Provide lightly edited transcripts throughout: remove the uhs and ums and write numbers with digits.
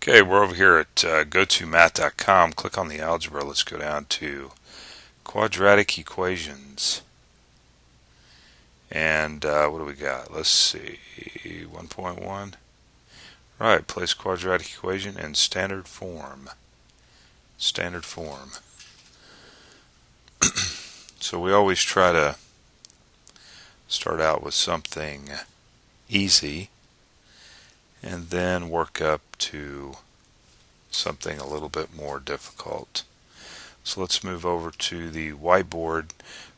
Okay, we're over here at gotomath.com. Click on the algebra. Let's go down to quadratic equations. And what do we got? Let's see, 1.1. Right, place quadratic equation in standard form. Standard form. So we always try to start out with something easy and then work up to something a little bit more difficult. So let's move over to the whiteboard.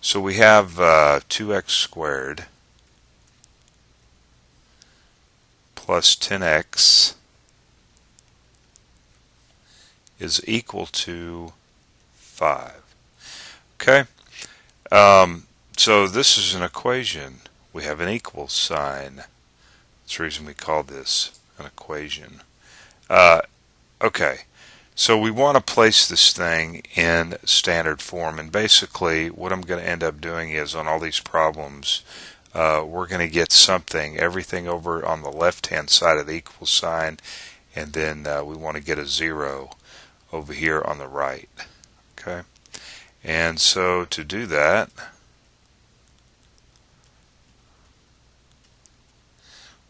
So we have 2x squared plus 10x is equal to 5. Okay, so this is an equation. We have an equal sign. That's the reason we call this an equation. Okay, so we want to place this thing in standard form, and basically what I'm going to end up doing is on all these problems we're going to get everything over on the left hand side of the equal sign, and then we want to get a 0 over here on the right. Okay, and so to do that,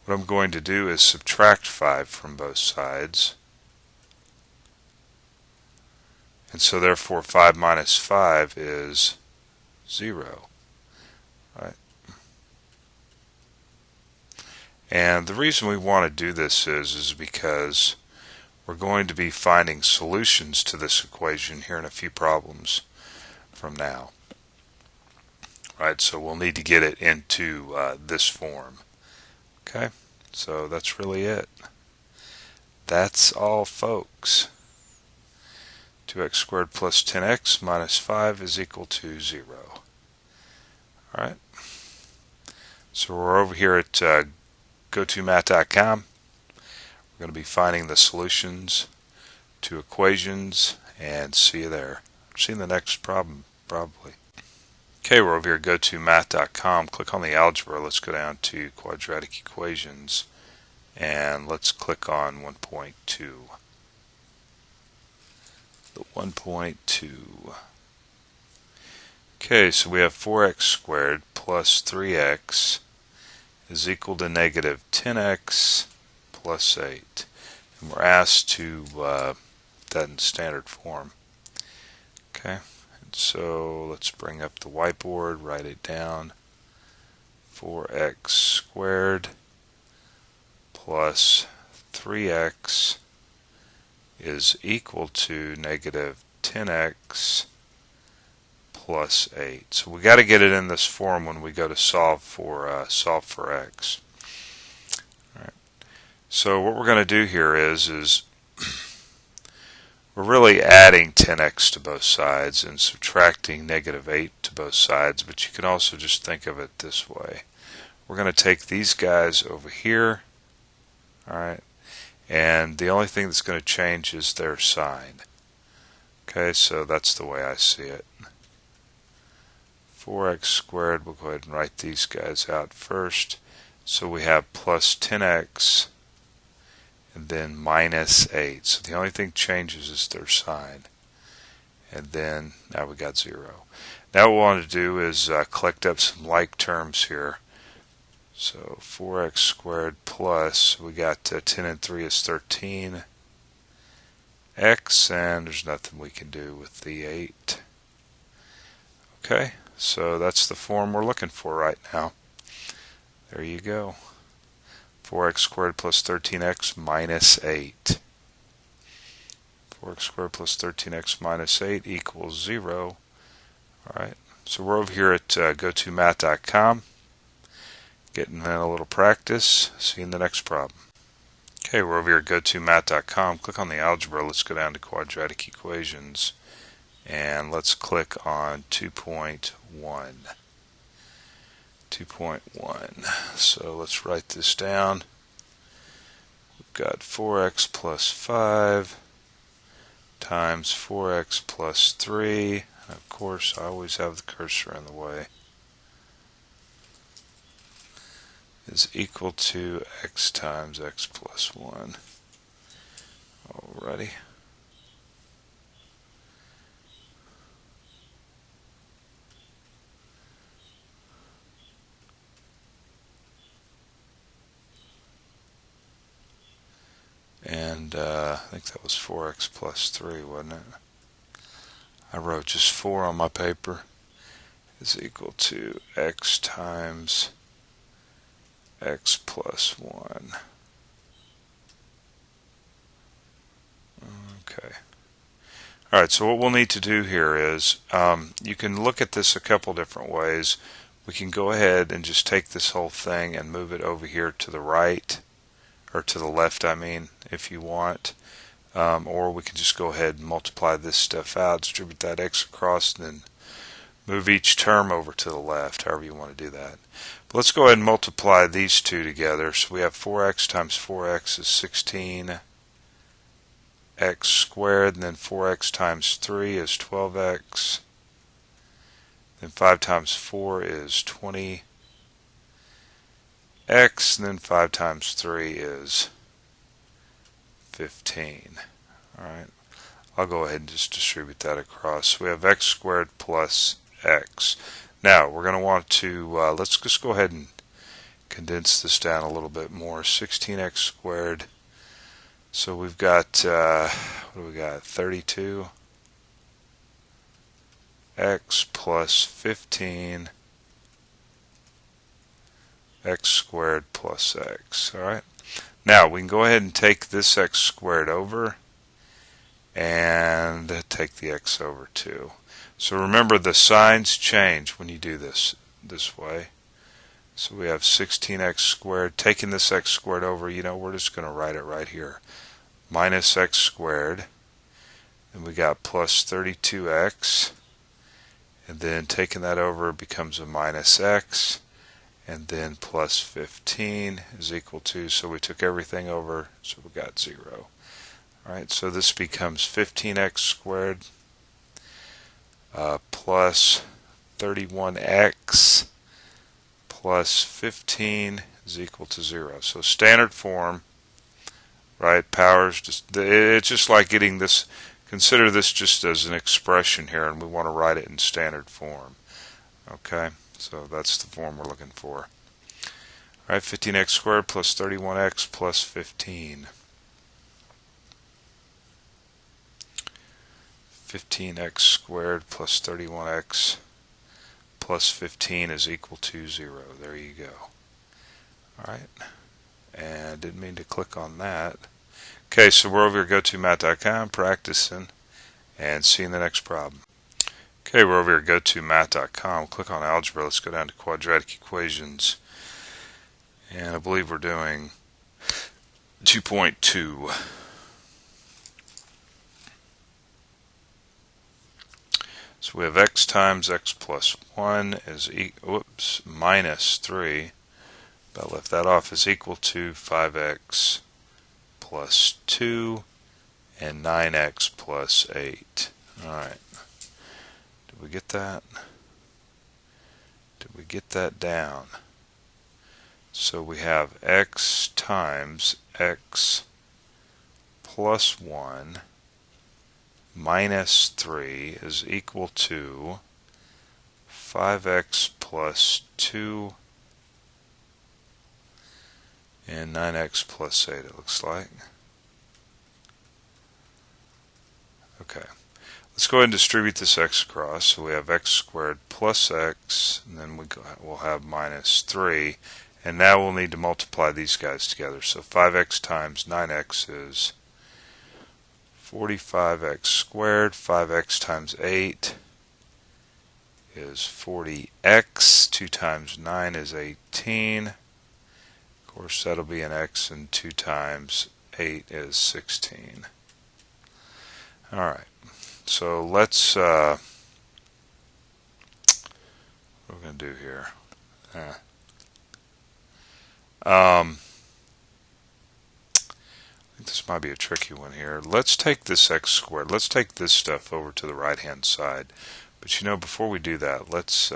what I'm going to do is subtract 5 from both sides. And so therefore 5 minus 5 is 0. Right? And the reason we want to do this is because we're going to be finding solutions to this equation here in a few problems from now. Right? So we'll need to get it into this form. Okay? So that's really it. That's all, folks. 2x squared plus 10x minus 5 is equal to 0. Alright, so we're over here at gotomath.com. We're going to be finding the solutions to equations, and see you there. See you in the next problem, probably. Okay, we're over here at gotomath.com. Click on the algebra. Let's go down to quadratic equations, and let's click on 1.2. The 1.2. Okay, so we have 4x squared plus 3x is equal to negative 10x plus 8. And we're asked to put that in standard form. Okay, and so let's bring up the whiteboard, write it down. 4x squared plus 3x is equal to negative 10x plus 8. So we got to get it in this form when we go to solve for x. All right. So what we're going to do here is we're really adding 10x to both sides and subtracting negative 8 to both sides, but you can also just think of it this way. We're going to take these guys over here, all right, and the only thing that's going to change is their sign. Okay, so that's the way I see it. 4x squared, we'll go ahead and write these guys out first. So we have plus 10x and then minus 8. So the only thing changes is their sign. And then now we got 0. Now what we want to do is collect up some like terms here. So 4x squared plus, we got 10 and 3 is 13 x, and there's nothing we can do with the 8. Okay, so that's the form we're looking for right now. There you go. 4x squared plus 13x minus 8. 4x squared plus 13x minus 8 equals 0. Alright, so we're over here at gotomath.com. Getting in a little practice. See you in the next problem. Okay, we're over here at gotomath.com. Click on the algebra. Let's go down to quadratic equations, and let's click on 2.1. 2.1. So let's write this down. We've got 4x plus 5 times 4x plus 3. And of course, I always have the cursor in the way. Is equal to x times x plus 1. Alrighty. And I think that was 4x plus 3, wasn't it? I wrote just 4 on my paper is equal to x times x plus 1. Okay. Alright, so what we'll need to do here is, you can look at this a couple different ways. We can go ahead and just take this whole thing and move it over here to the right, or to the left, I mean, if you want. Or we can just go ahead and multiply this stuff out, distribute that x across, and then move each term over to the left, however you want to do that. But let's go ahead and multiply these two together. So we have 4x times 4x is 16x squared, and then 4x times 3 is 12x. Then 5 times 4 is 20x, and then 5 times 3 is 15. Alright, I'll go ahead and just distribute that across. So we have x squared plus x. Now we're going to want to, let's just go ahead and condense this down a little bit more. 16x squared. So we've got, what do we got? 32x plus 15 x squared plus x. Alright. Now we can go ahead and take this x squared over and take the x over too. So remember, the signs change when you do this way. So we have 16x squared. Taking this x squared over, we're just going to write it right here. Minus x squared. And we got plus 32x. And then taking that over becomes a minus x. And then plus 15 is equal to, so we took everything over, so we got 0. Alright, so this becomes 15x squared plus 31x plus 15 is equal to 0. So standard form, right, powers, it's just like getting this, consider this just as an expression here, and we want to write it in standard form. Okay, so that's the form we're looking for. Alright, 15x squared plus 31x plus 15. 15x squared plus 31x plus 15 is equal to 0. There you go. Alright, and didn't mean to click on that. Okay, so we're over here at GoToMath.com practicing and seeing the next problem. Okay, we're over here at GoToMath.com. Click on Algebra. Let's go down to Quadratic Equations. And I believe we're doing 2.2. So we have x times x plus 1 is minus 3. I left that off, is equal to 5x plus 2 and 9x plus 8. Alright. Did we get that? Did we get that down? So we have x times x plus 1 minus 3 is equal to 5x plus 2 and 9x plus 8, it looks like. Okay, let's go ahead and distribute this x across. So we have x squared plus x, and then we'll have minus 3. And now we'll need to multiply these guys together. So 5x times 9x is 45x squared. 5x times 8 is 40x. 2 times 9 is 18. Of course, that'll be an x, and 2 times 8 is 16. Alright, so let's, what we're going to do here. I think this might be a tricky one here. Let's take this x squared. Let's take this stuff over to the right hand side. But before we do that, let's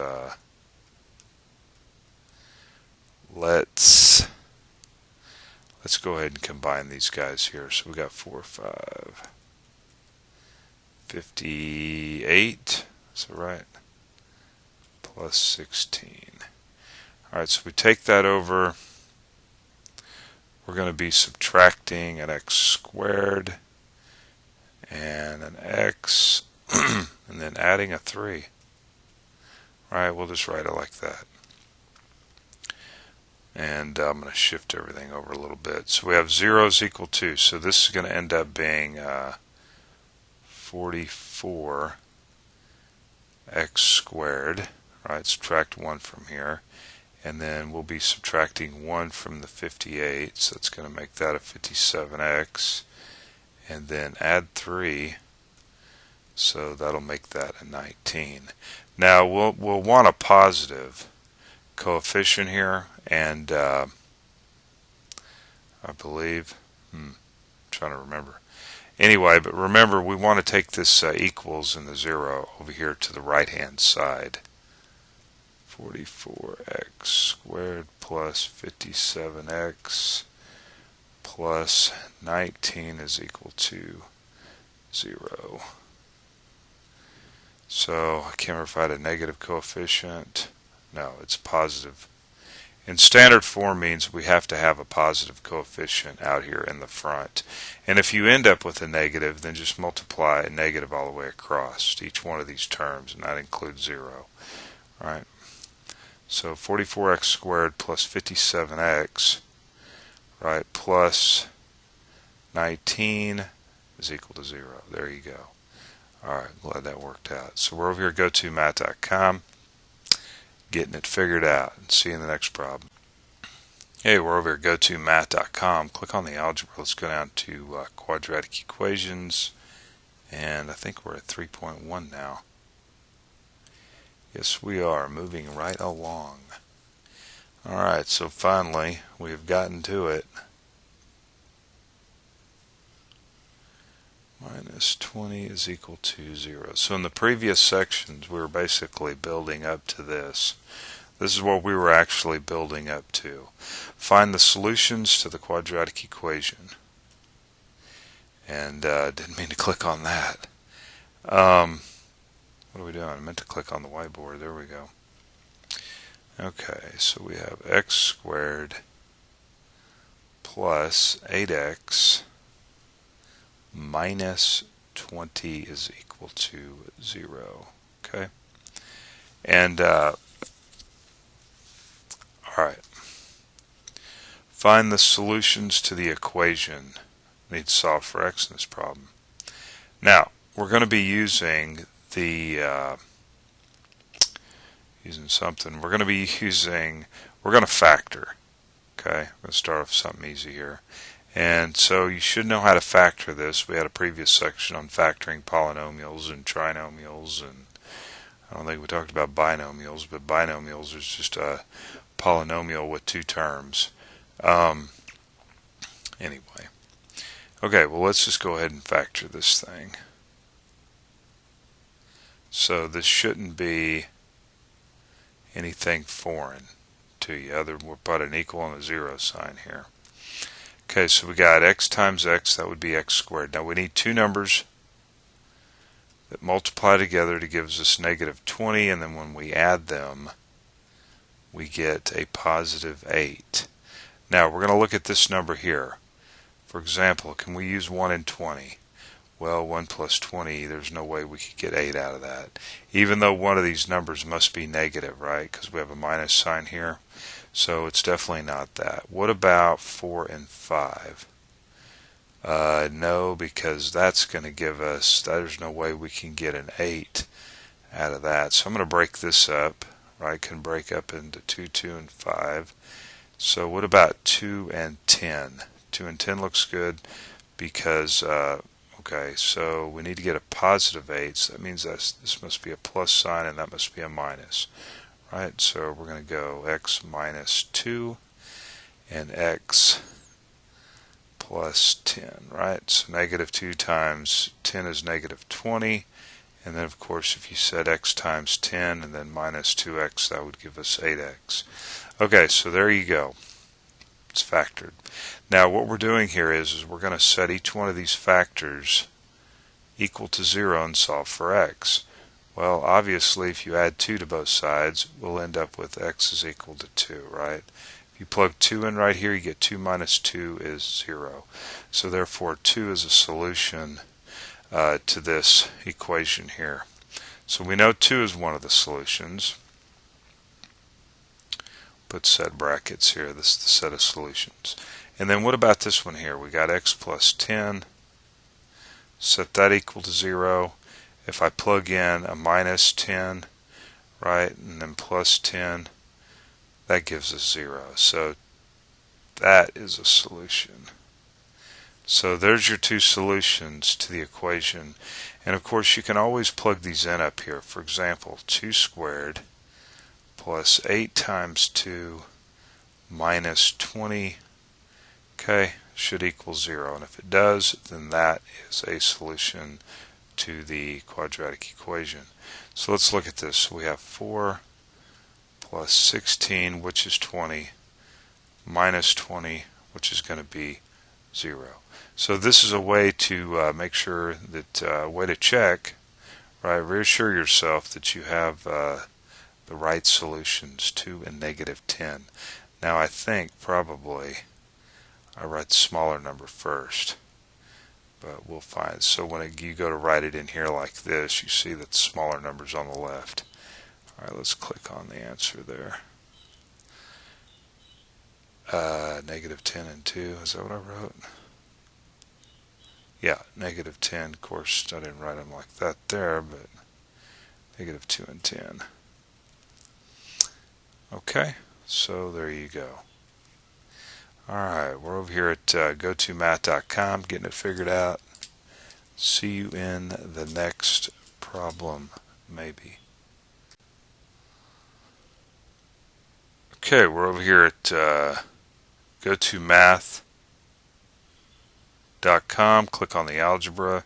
Let's go ahead and combine these guys here. So we got 4, 5, 58. Is that right? Plus 16. Alright, so we take that over. We're going to be subtracting an x squared and an x and then adding a 3. Alright, we'll just write it like that. And I'm going to shift everything over a little bit. So we have 0 is equal to, so this is going to end up being 44 x squared. Right, subtract 1 from here. And then we'll be subtracting 1 from the 58, so it's going to make that a 57x. And then add 3, so that'll make that a 19. Now we'll want a positive coefficient here, and I believe, I'm trying to remember. Anyway, but remember we want to take this equals and the 0 over here to the right hand side. 44x squared plus 57x plus 19 is equal to 0. So I can't remember if I had a negative coefficient. No, it's positive. In standard form means we have to have a positive coefficient out here in the front. And if you end up with a negative, then just multiply a negative all the way across each one of these terms, and that includes 0. Right? So 44x squared plus 57x, right, plus 19 is equal to 0. There you go. Alright, glad that worked out. So we're over here at GoToMath.com, getting it figured out, and see you in the next problem. Hey, we're over at GoToMath.com. Click on the algebra. Let's go down to quadratic equations, and I think we're at 3.1 now. Yes, we are moving right along. Alright, so finally we have gotten to it. Minus 20 is equal to 0. So in the previous sections we were basically building up to this. This is what we were actually building up to. Find the solutions to the quadratic equation. And didn't mean to click on that. What are we doing? I meant to click on the whiteboard. There we go. Okay, so we have x squared plus 8x minus 20 is equal to 0. Okay? And, alright. Find the solutions to the equation. We need to solve for x in this problem. Now, we're going to be using we're going to factor. Okay, I'm going to start off with something easy here. And so you should know how to factor this. We had a previous section on factoring polynomials and trinomials, and I don't think we talked about binomials, but binomials is just a polynomial with 2 terms. Anyway. Okay, well let's just go ahead and factor this thing. So this shouldn't be anything foreign to you. We'll put an equal and a 0 sign here. Okay, so we got x times x, that would be x squared. Now we need 2 numbers that multiply together to give us negative 20, and then when we add them, we get a positive 8. Now we're going to look at this number here. For example, can we use 1 and 20? Well, 1 plus 20, there's no way we could get 8 out of that. Even though one of these numbers must be negative, right? Because we have a minus sign here. So it's definitely not that. What about 4 and 5? No, because that's going to give us, there's no way we can get an 8 out of that. So I'm going to break this up, right? Can break up into 2, 2, and 5. So what about 2 and 10? 2 and 10 looks good because, okay, so we need to get a positive 8, so that means this must be a plus sign and that must be a minus. Right, so we're going to go x minus 2 and x plus 10, right? So negative 2 times 10 is negative 20, and then of course if you said x times 10 and then minus 2x, that would give us 8x. Okay, so there you go. it's factored. Now what we're doing here is we're going to set each one of these factors equal to 0 and solve for x. Well, obviously if you add 2 to both sides, we'll end up with x is equal to 2, right? If you plug 2 in right here, you get 2 minus 2 is 0. So therefore 2 is a solution to this equation here. So we know 2 is one of the solutions. Put set brackets here. This is the set of solutions. And then what about this one here? We got x plus 10. Set that equal to 0. If I plug in a minus 10, right, and then plus 10, that gives us 0. So that is a solution. So there's your two solutions to the equation. And of course you can always plug these in up here. For example, 2 squared plus 8 times 2 minus 20, okay, should equal 0. And if it does, then that is a solution to the quadratic equation. So let's look at this. So we have 4 plus 16, which is 20, minus 20, which is going to be 0. So this is a way to make sure that, way to check, right, reassure yourself that you have the right solutions, 2 and negative 10. Now I think probably I write the smaller number first, but we'll find. So when you go to write it in here like this, you see that the smaller number's on the left. Alright, let's click on the answer there. Negative 10 and 2, is that what I wrote? Yeah, negative 10, of course I didn't write them like that there, but negative 2 and 10. Okay, so there you go. Alright, we're over here at gotomath.com getting it figured out. See you in the next problem, maybe. Okay, we're over here at gotomath.com. Click on the algebra.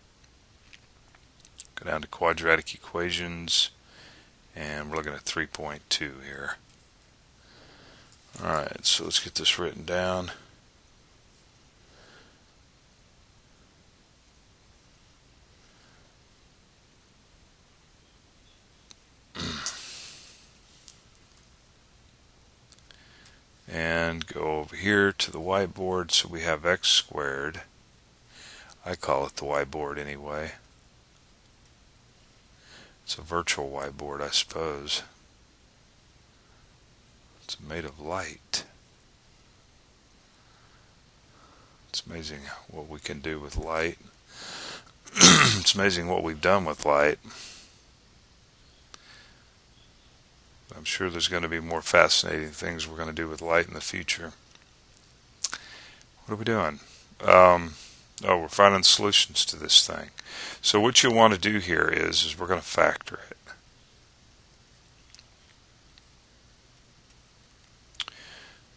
Go down to quadratic equations, and we're looking at 3.2 here. Alright, so let's get this written down. And go over here to the whiteboard. So we have x squared. I call it the whiteboard anyway. It's a virtual whiteboard, I suppose. It's made of light. It's amazing what we can do with light. It's amazing what we've done with light. I'm sure there's going to be more fascinating things we're going to do with light in the future. What are we doing? Oh, we're finding solutions to this thing. So what you'll want to do here is we're going to factor it.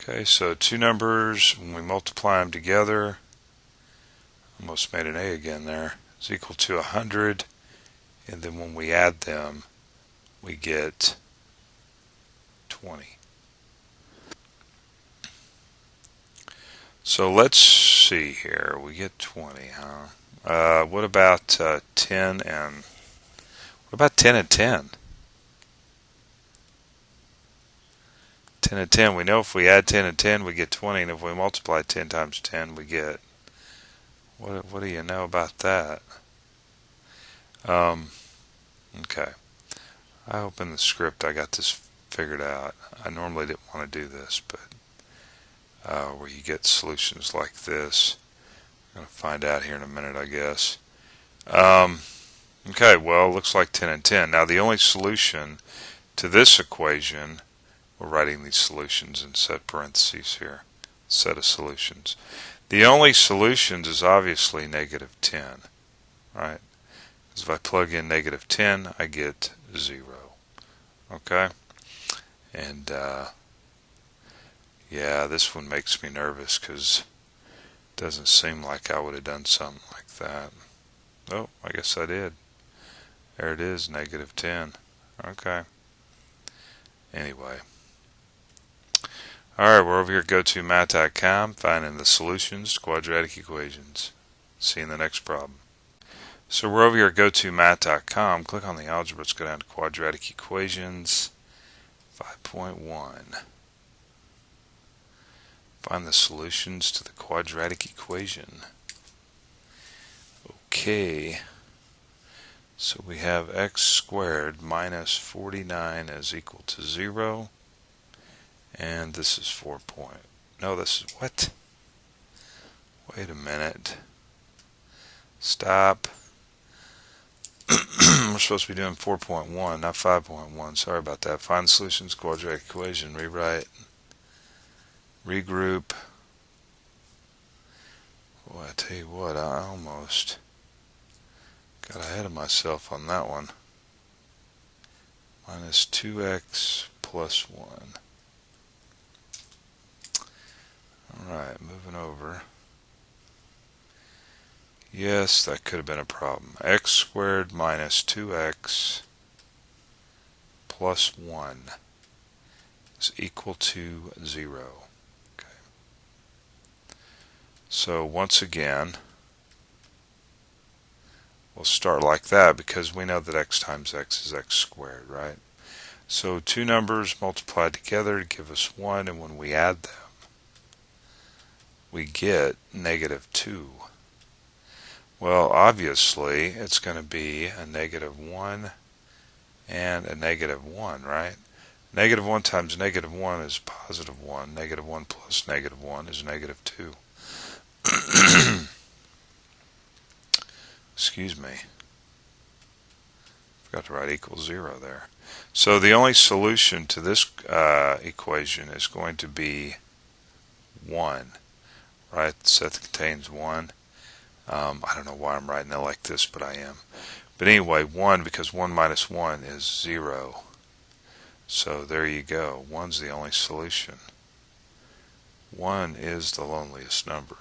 Okay, so two numbers, when we multiply them together, almost made an A again there, is equal to 100, and then when we add them, we get 20. So let's see here, we get 20, huh? What about 10 and, what about 10 and 10? 10 and 10, we know if we add 10 and 10 we get 20, and if we multiply 10 times 10 we get, what do you know about that? Okay, I hope in the script I got this figured out. I normally didn't want to do this, but where you get solutions like this, I'm going to find out here in a minute, I guess. Okay, well, looks like 10 and 10. Now the only solution to this equation, we're writing these solutions in set parentheses here, set of solutions. The only solutions is obviously negative 10, right? Because if I plug in negative 10, I get 0. Okay? And yeah, this one makes me nervous because it doesn't seem like I would have done something like that. Oh, I guess I did. There it is, negative 10. Okay. Anyway. Alright, we're over here at GoToMath.com, finding the solutions to quadratic equations. See you in the next problem. So we're over here at GoToMath.com, click on the algebra, let's go down to quadratic equations, 5.1. Find the solutions to the quadratic equation. Okay, so we have x squared minus 49 is equal to 0. And this is 4 point. No, this is what? Wait a minute. Stop. We're supposed to be doing 4.1, not 5.1. Sorry about that. Find the solutions to quadratic equation. Rewrite. Regroup. Boy, I tell you what, I almost got ahead of myself on that one. Minus 2x plus 1. Alright, moving over. Yes, that could have been a problem. X squared minus 2x plus 1 is equal to 0. Okay. So once again, we'll start like that because we know that x times x is x squared, right? So two numbers multiplied together to give us 1, and when we add them, we get negative 2. Well, obviously, it's going to be a negative 1 and a negative 1, right? Negative 1 times negative 1 is positive 1. Negative 1 plus negative 1 is negative 2. Excuse me. Forgot to write equals 0 there. So the only solution to this equation is going to be 1. Right, the set that contains 1. I don't know why I'm writing it like this, but I am. But anyway, 1, because 1 minus 1 is 0. So there you go. 1's the only solution. 1 is the loneliest number.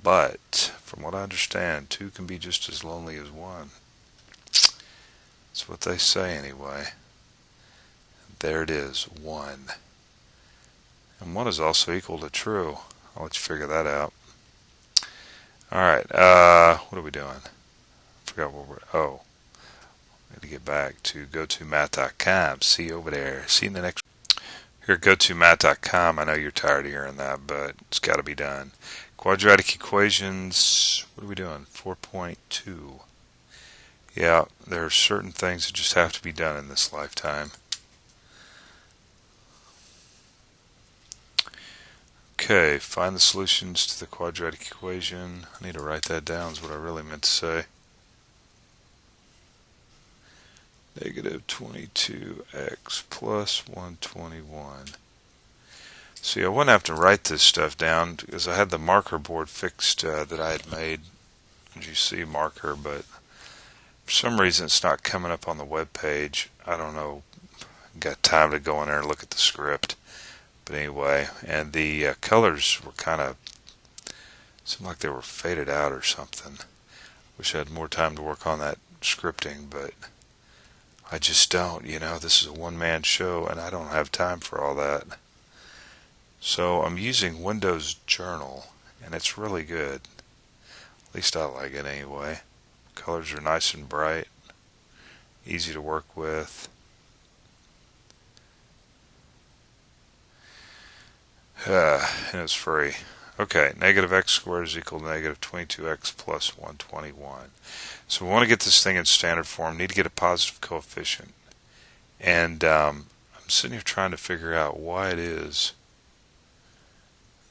But, from what I understand, 2 can be just as lonely as 1. That's what they say anyway. There it is, 1. And 1 is also equal to true. I'll let you figure that out. Alright, what are we doing? I forgot what we're, I got to get back to GoToMath.com. See you over there. See you in the next. Here at GoToMath.com, I know you're tired of hearing that, but it's got to be done. Quadratic equations, what are we doing? 4.2. Yeah, there are certain things that just have to be done in this lifetime. Okay, find the solutions to the quadratic equation. I need to write that down is what I really meant to say. Negative 22x plus 121. See, I wouldn't have to write this stuff down because I had the marker board fixed that I had made. As you see, marker, but for some reason it's not coming up on the web page. I don't know. Got time to go in there and look at the script. But anyway, and the colors were kind of, seemed like they were faded out or something. Wish I had more time to work on that scripting, but I just don't, this is a one-man show and I don't have time for all that. So I'm using Windows Journal and it's really good. At least I like it anyway. Colors are nice and bright, easy to work with. And it's free. Okay, negative x squared is equal to negative 22x plus 121. So we want to get this thing in standard form. Need to get a positive coefficient. And I'm sitting here trying to figure out why it is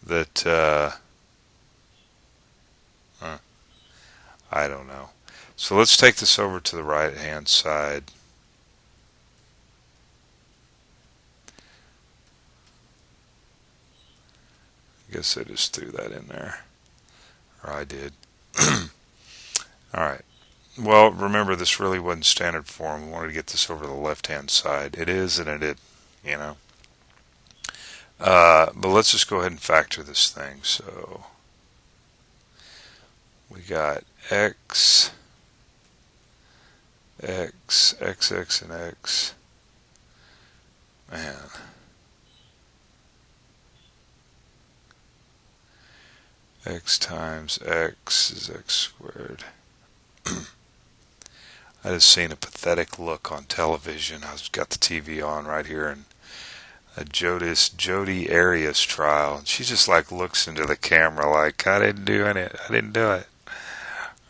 that, I don't know. So let's take this over to the right hand side. I guess I just threw that in there, or I did. Alright, well, remember this really wasn't standard form. We wanted to get this over to the left hand side. It is, and it, but let's just go ahead and factor this thing. So we got x, and x. Man, X times x is x squared. I just seen a pathetic look on television. I've got the TV on right here, and a Jodi Arias trial, and she just like looks into the camera like, I didn't do it,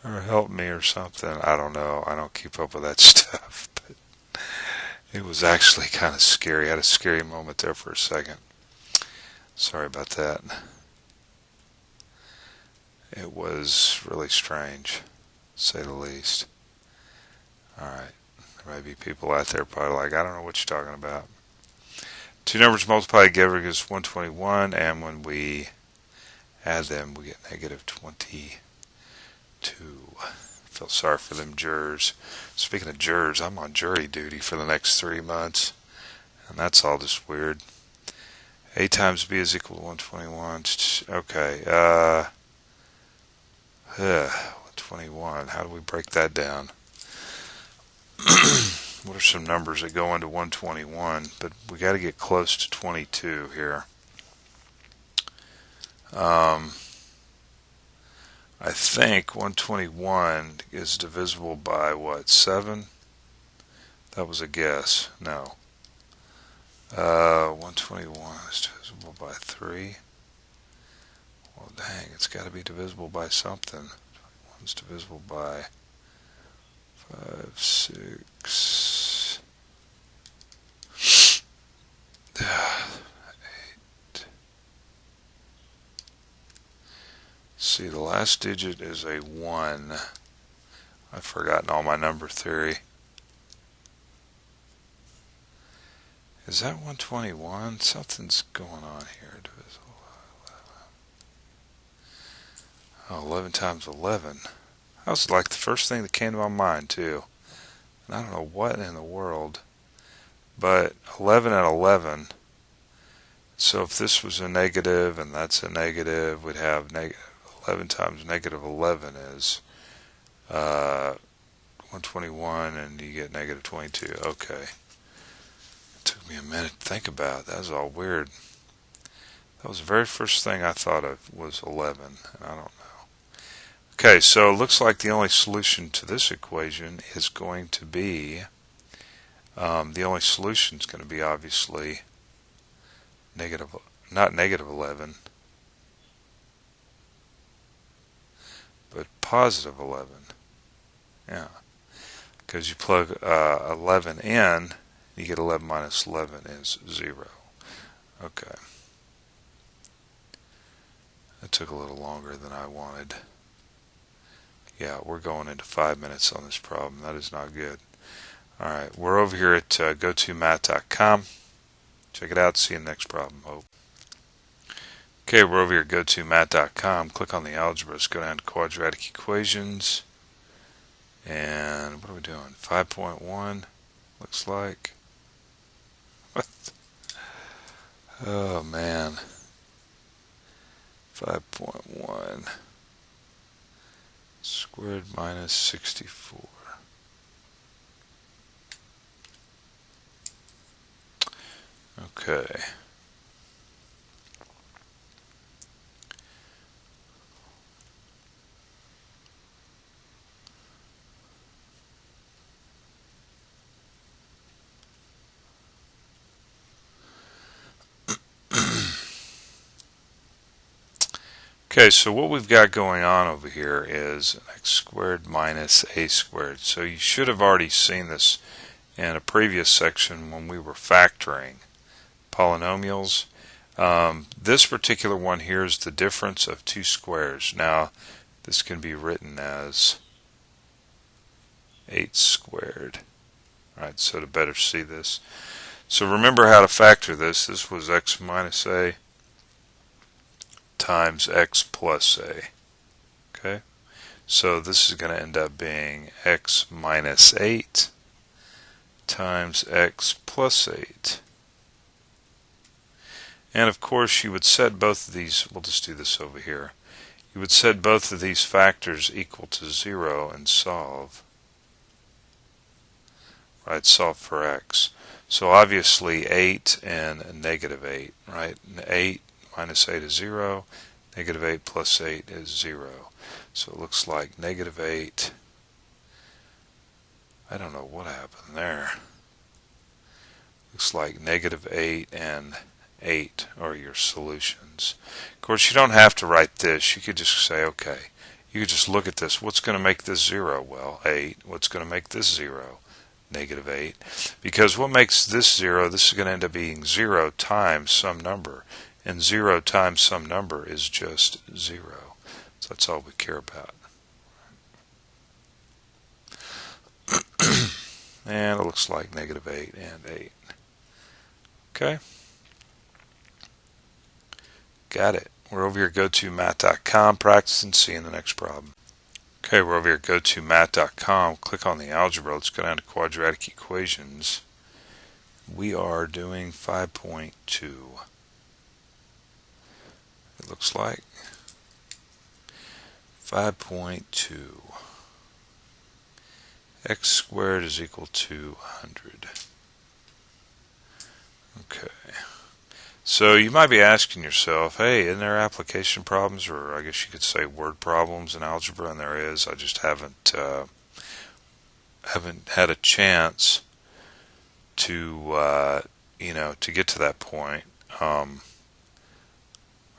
or help me or something. I don't know. I don't keep up with that stuff, but it was actually kind of scary. I had a scary moment there for a second. Sorry about that. It was really strange, to say the least. Alright, there may be people out there probably like, I don't know what you're talking about. Two numbers multiplied together gives 121, and when we add them, we get negative 22. Feel sorry for them jurors. Speaking of jurors, I'm on jury duty for the next 3 months, and that's all just weird. A times B is equal to 121. Okay, 121. How do we break that down? What are some numbers that go into 121? But we got to get close to 22 here. I think 121 is divisible by what, 7? That was a guess. No. 121 is divisible by 3. Well, dang, it's got to be divisible by something. 1's divisible by 5, 6, 8. See, the last digit is a 1. I've forgotten all my number theory. Is that 121? Something's going on here. Divisible by 11. Oh, 11 times 11. That was like the first thing that came to my mind, too. And I don't know what in the world. But 11 and 11. So if this was a negative and that's a negative, we'd have 11 times negative 11 is 121, and you get negative 22. Okay. It took me a minute to think about. That was all weird. That was the very first thing I thought of was 11, and I don't know. Okay, so it looks like the only solution to this equation is going to be, the only solution is going to be obviously not negative 11, but positive 11. Yeah, because you plug 11 in, you get 11 minus 11 is 0. Okay. That took a little longer than I wanted. Yeah, we're going into 5 minutes on this problem. That is not good. Alright, we're over here at gotomath.com. Check it out. See you in the next problem. Hope. Okay, we're over here at gotomath.com. Click on the algebras. Go down to quadratic equations. And what are we doing? 5.1 looks like. What? Oh man. 5.1 squared minus 64. Okay. Okay, so what we've got going on over here is x squared minus a squared. So you should have already seen this in a previous section when we were factoring polynomials. This particular one here is the difference of two squares. Now, this can be written as 8 squared. Alright, so to better see this. So remember how to factor this. This was x minus a times x plus a. Okay, so this is going to end up being x minus 8 times x plus 8. And of course you would set both of these, we'll just do this over here, you would set both of these factors equal to 0 and solve. Right, solve for x. So obviously 8 and negative 8, right? 8 minus 8 is 0, Negative 8 plus 8 is 0. So it looks like negative 8. I don't know what happened there. Looks like negative 8 and 8 are your solutions. Of course, you don't have to write this. You could just say, okay, you could just look at this. What's going to make this 0? Well, 8. What's going to make this 0? Negative 8. Because what makes this 0, this is going to end up being 0 times some number. And 0 times some number is just 0. So that's all we care about. And it looks like negative 8 and 8. Okay. Got it. We're over here at GoToMath.com, practice and see in the next problem. Okay, we're over here at GoToMath.com. Click on the algebra. Let's go down to quadratic equations. We are doing 5.2. It looks like 5.2. X squared is equal to 100. Okay. So you might be asking yourself, hey, isn't there application problems, or I guess you could say word problems in algebra? And there is. I just haven't had a chance to to get to that point. I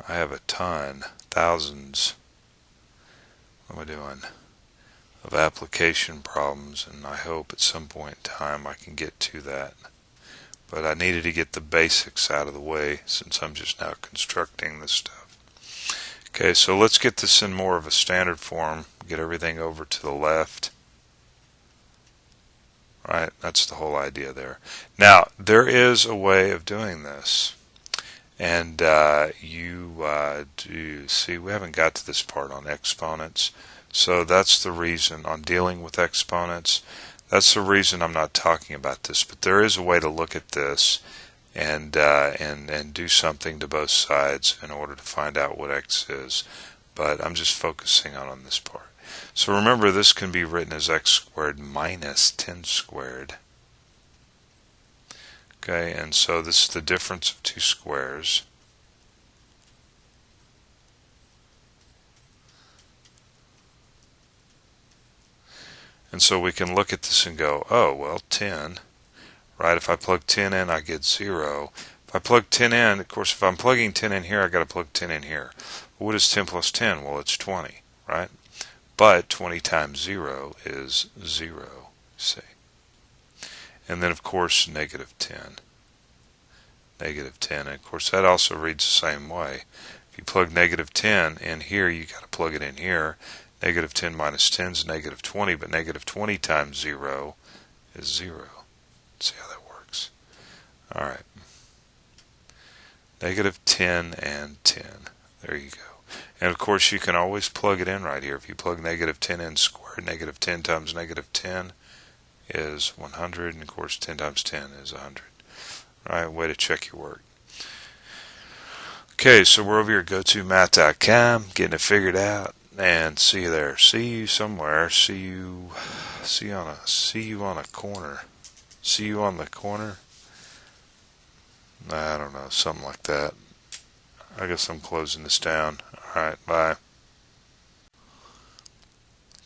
have a ton, thousands. What am I doing? Of application problems, and I hope at some point in time I can get to that. But I needed to get the basics out of the way since I'm just now constructing this stuff. Okay, so let's get this in more of a standard form. Get everything over to the left. Right, that's the whole idea there. Now, there is a way of doing this. And you do see we haven't got to this part on exponents. So that's the reason on dealing with exponents. That's the reason I'm not talking about this. But there is a way to look at this and do something to both sides in order to find out what x is. But I'm just focusing on this part. So remember, this can be written as x squared minus 10 squared. Okay, and so this is the difference of two squares. And so we can look at this and go, oh, well, 10, right? If I plug 10 in, I get 0. If I plug 10 in, of course, if I'm plugging 10 in here, I got to plug 10 in here. Well, what is 10 plus 10? Well, it's 20, right? But 20 times 0 is 0, see? And then, of course, negative 10. Negative 10. And, of course, that also reads the same way. If you plug negative 10 in here, you got to plug it in here. Negative 10 minus 10 is negative 20, but negative 20 times 0 is 0. Let's see how that works. All right. Negative 10 and 10. There you go. And, of course, you can always plug it in right here. If you plug negative 10 in squared, negative 10 times negative 10 is 100. And, of course, 10 times 10 is 100. All right, way to check your work. Okay, so we're over here at GoToMath.com, getting it figured out. And see you there. See you somewhere. See you on a corner. See you on the corner. I don't know, something like that. I guess I'm closing this down. All right, bye.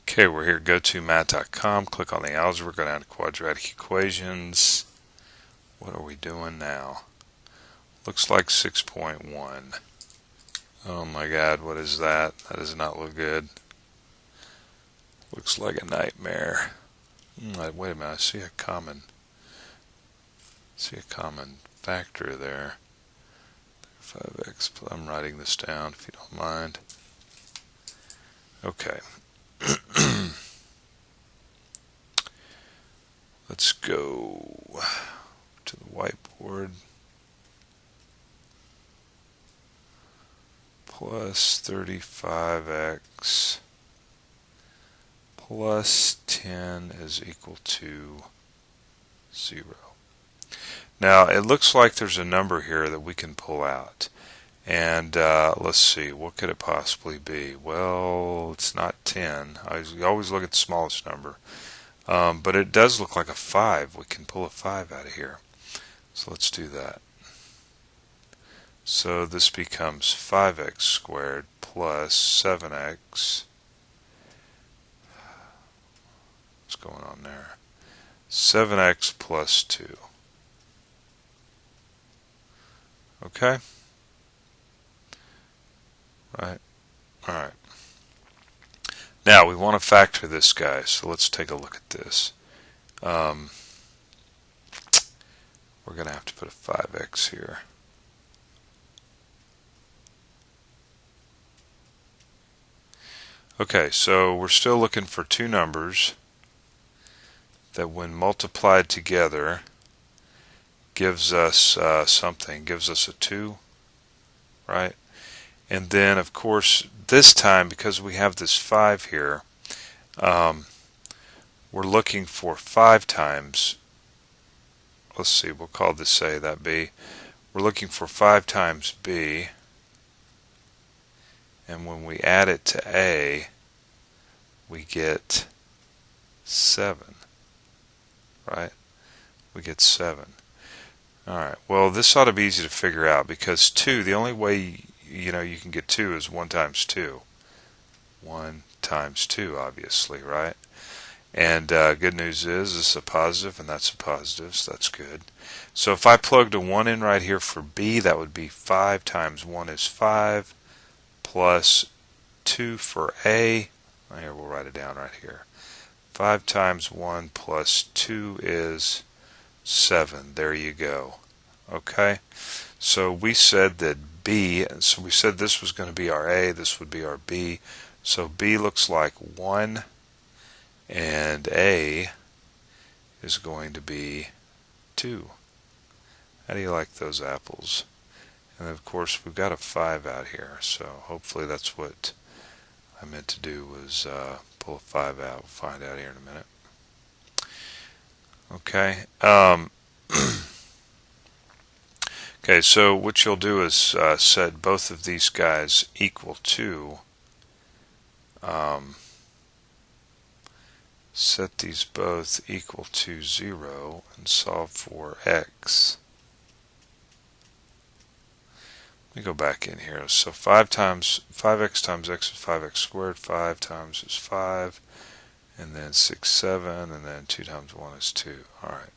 Okay, we're here at GoToMath.com. Click on the algebra. Go down to quadratic equations. What are we doing now? Looks like 6.1. Oh my God, what is that? That does not look good. Looks like a nightmare. Wait a minute, I see a common factor there. 5x, I'm writing this down if you don't mind. Okay. Let's go to the whiteboard. Plus 35x plus 10 is equal to 0. Now it looks like there's a number here that we can pull out, and let's see, what could it possibly be? Well, it's not 10. I always look at the smallest number, but it does look like a 5. We can pull a 5 out of here, so let's do that. So this becomes 5x squared plus 7x. What's going on there? 7x plus 2. Okay? Right? Alright. Now we want to factor this guy, so let's take a look at this. We're going to have to put a 5x here. Okay, so we're still looking for two numbers that when multiplied together gives us something, gives us a 2, right? And then of course this time, because we have this 5 here, we're looking for 5 times, let's see, we'll call this A, that B. We're looking for 5 times B, and when we add it to A, we get 7, right? We get 7. Alright, well this ought to be easy to figure out because 2, the only way you can get 2 is 1 times 2. 1 times 2, obviously, right? And good news is this is a positive and that's a positive, so that's good. So if I plugged a 1 in right here for B, that would be 5 times 1 is 5 plus 2 for A. Here, we'll write it down right here. 5 times 1 plus 2 is 7. There you go. Okay? So we said that B, so we said this was going to be our A, this would be our B. So B looks like 1, and A is going to be 2. How do you like those apples? And of course we've got a 5 out here, so hopefully that's what I meant to do, was pull a 5 out. We'll find out here in a minute. Okay. Okay, so what you'll do is set both of these guys equal to, set these both equal to 0 and solve for x. Let me go back in here. So 5x times x is 5x squared. 5 times is 5, and then 6, 7, and then 2 times 1 is 2. Alright.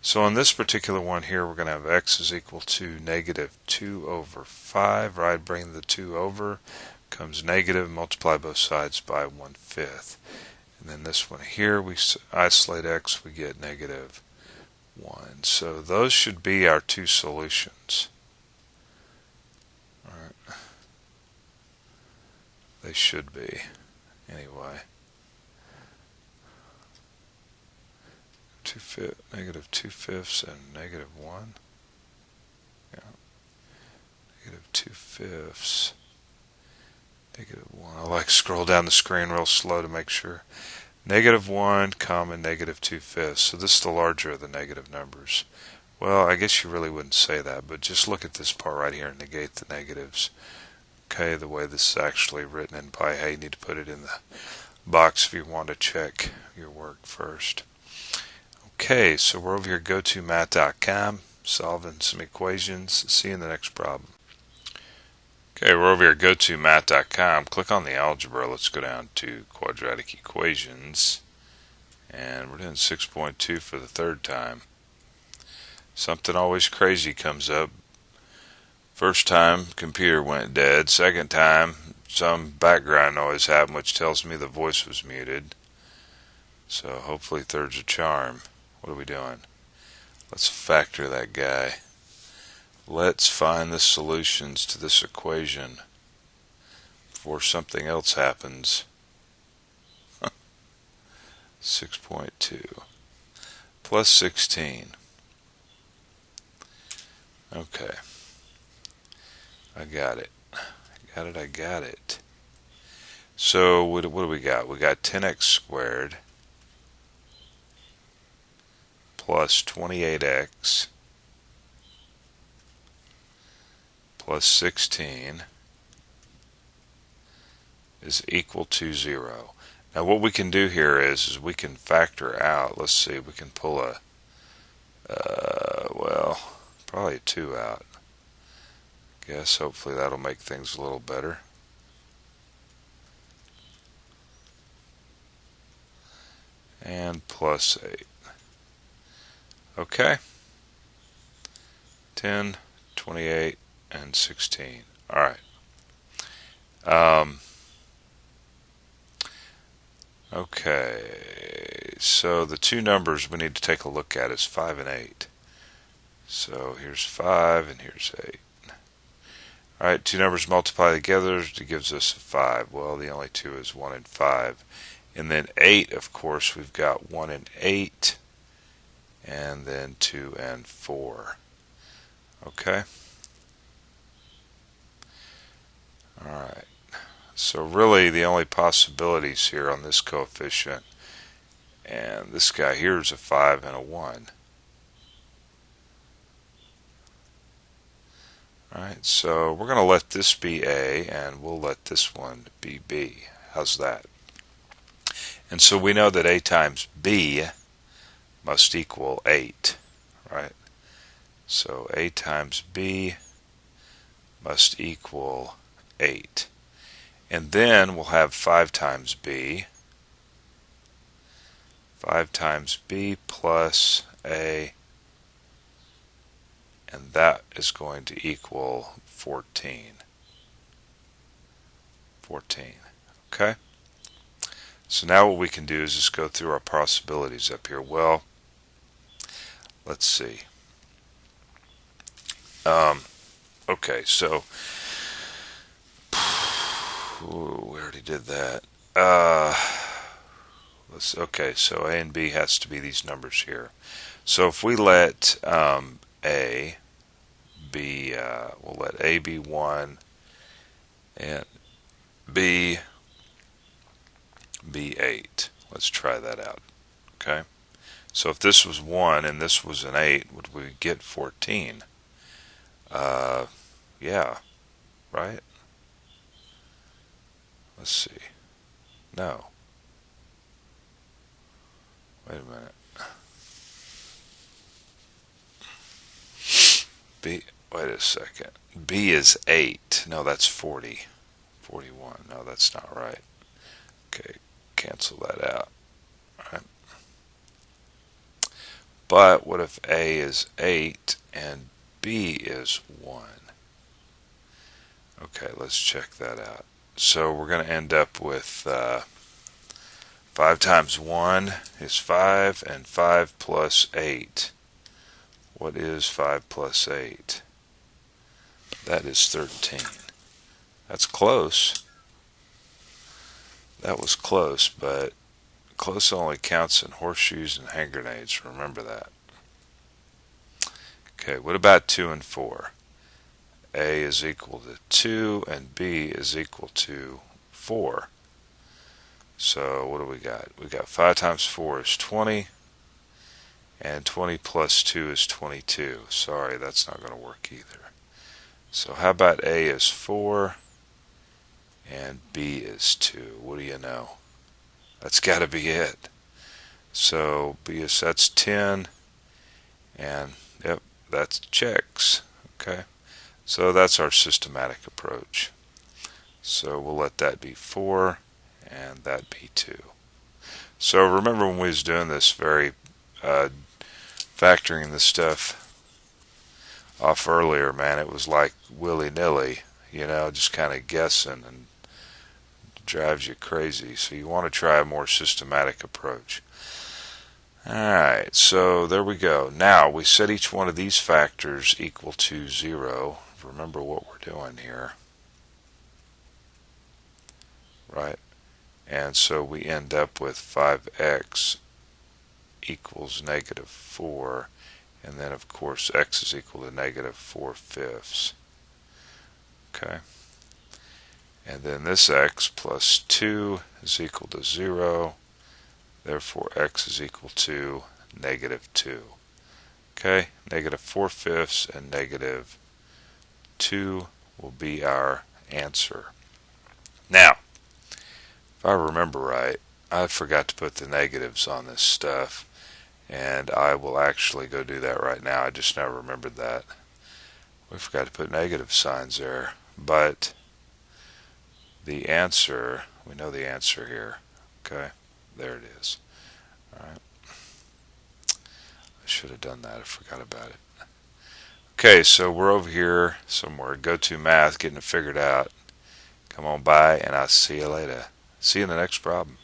So on this particular one here, we're going to have x is equal to negative 2 over 5, right? Bring the 2 over, comes negative, multiply both sides by 1/5. And then this one here, we isolate x, we get negative 1. So those should be our two solutions. Alright. They should be, anyway. Negative 2/5 and negative 1. Yeah. Negative 2/5. Negative 1. I like to scroll down the screen real slow to make sure. Negative 1, comma, negative 2/5. So this is the larger of the negative numbers. Well, I guess you really wouldn't say that, but just look at this part right here and negate the negatives. Okay, the way this is actually written in Pi, hey, you need to put it in the box if you want to check your work first. Okay, so we're over here at gotomath.com, solving some equations. See you in the next problem. Okay, we're over here at gotomath.com. Click on the algebra. Let's go down to quadratic equations. And we're doing 6.2 for the third time. Something always crazy comes up. First time, computer went dead. Second time, some background noise happened which tells me the voice was muted. So hopefully third's a charm. What are we doing? Let's factor that guy. Let's find the solutions to this equation before something else happens. 6.2 plus 16. Okay. I got it. I got it. So what do we got? We got 10x squared plus 28x plus 16 is equal to 0. Now what we can do here is we can factor out, let's see, we can pull well, probably a 2 out. guess hopefully that'll make things a little better. And plus 8. Okay. 10, 28, and 16. Alright. Okay. So the two numbers we need to take a look at is 5 and 8. So here's 5 and here's 8. Alright, two numbers multiply together, it gives us a 5. Well, the only two is 1 and 5. And then 8, of course, we've got 1 and 8, and then 2 and 4. Okay? Alright. So really the only possibilities here on this coefficient, and this guy here is a 5 and a 1. Alright, so we're going to let this be A, and we'll let this one be B. How's that? And so we know that A times B must equal 8, right? So A times B must equal 8. And then we'll have 5 times B. 5 times B plus A, and that is going to equal 14. 14. Okay? So now what we can do is just go through our possibilities up here. Well, let's see. Okay, so we already did that. Okay, so A and B has to be these numbers here. So if we let A be, we'll let A be 1 and B be 8. Let's try that out. Okay, so if this was 1 and this was an 8, would we get 14? Yeah, right? Let's see. No. Wait a minute. B, wait a second. B is 8. No, that's 40. 41. No, that's not right. Okay, cancel that out. All right. But what if A is 8 and B is 1? Okay, let's check that out. So we're going to end up with 5 times 1 is 5, and 5 plus 8. What is 5 plus 8? That is 13. That's close. That was close, but close only counts in horseshoes and hand grenades. Remember that. Okay, what about 2 and 4? A is equal to 2 and B is equal to 4. So what do we got? We got 5 times 4 is 20, and 20 plus 2 is 22. Sorry, that's not going to work either. So how about A is 4 and B is 2? What do you know? That's got to be it. So B is, that's 10, and yep, that's checks. Okay, so that's our systematic approach. So we'll let that be 4 and that be 2. So remember when we was doing this, factoring this stuff off earlier, man, it was like willy-nilly, you know, just kind of guessing, and drives you crazy. So you want to try a more systematic approach. Alright, so there we go. Now we set each one of these factors equal to 0. Remember what we're doing here, right? And so we end up with 5x equals negative 4, and then of course x is equal to negative 4/5. Okay, and then this x plus 2 is equal to 0, therefore x is equal to negative 2. Okay, negative 4/5 and negative 2 will be our answer. Now, if I remember right, I forgot to put the negatives on this stuff, and I will actually go do that right now. I just now remembered that. We forgot to put negative signs there, but the answer, we know the answer here. Okay, there it is. Alright, I should have done that, I forgot about it. Okay, so we're over here somewhere, go to math, getting it figured out. Come on by, and I'll see you later. See you in the next problem.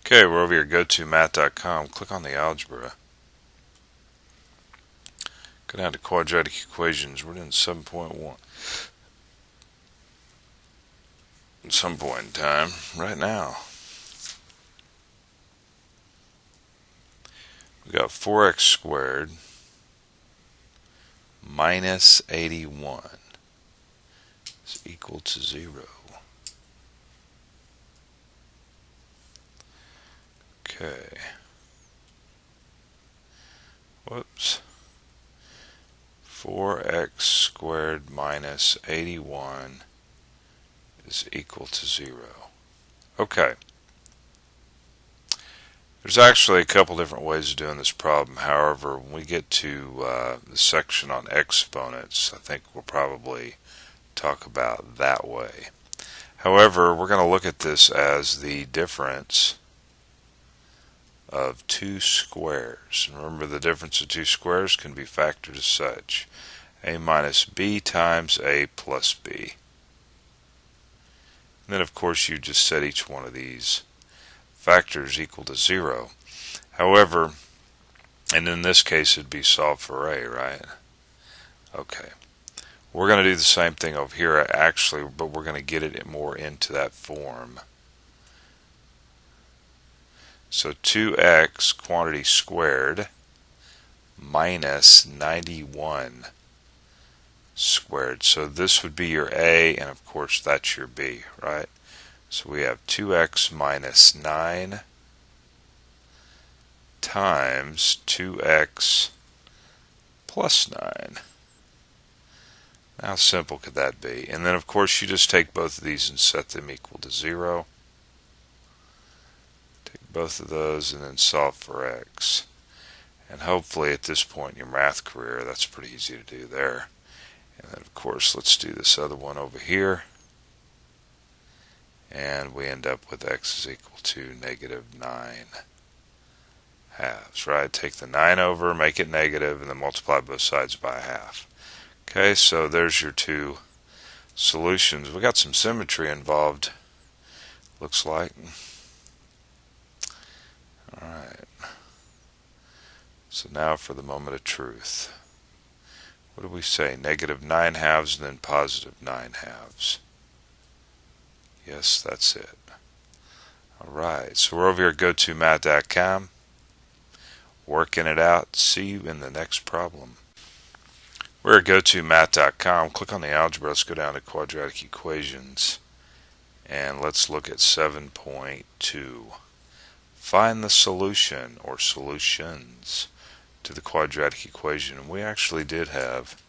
Okay, we're over here, go to math.com, click on the algebra. Go down to quadratic equations, we're doing 7.1. At some point in time, right now. We got 4x squared minus 81 is equal to 0. Okay. Whoops. 4x squared minus 81 is equal to 0. Okay. There's actually a couple different ways of doing this problem. However, when we get to the section on exponents, I think we'll probably talk about that way. However, we're going to look at this as the difference of two squares. And remember, the difference of two squares can be factored as such: a minus b times a plus b. And then, of course, you just set each one of these factors equal to 0. However, and in this case it'd be solved for a, right? Okay. We're going to do the same thing over here actually, but we're going to get it more into that form. So 2x quantity squared minus 91 squared. So this would be your a, and of course that's your b, right? So we have 2x minus 9 times 2x plus 9. How simple could that be? And then of course you just take both of these and set them equal to 0. Take both of those and then solve for x. And hopefully at this point in your math career that's pretty easy to do there. And then of course let's do this other one over here. And we end up with x is equal to negative 9 halves, right? Take the 9 over, make it negative, and then multiply both sides by a half. Okay, so there's your two solutions. We got some symmetry involved, looks like. Alright. So now for the moment of truth. What do we say? Negative 9 halves and then positive 9 halves. Yes, that's it. Alright, so we're over here at GoToMath.com, working it out. See you in the next problem. We're at GoToMath.com. Click on the algebra. Let's go down to quadratic equations. And let's look at 7.2. Find the solution or solutions to the quadratic equation. And we actually did have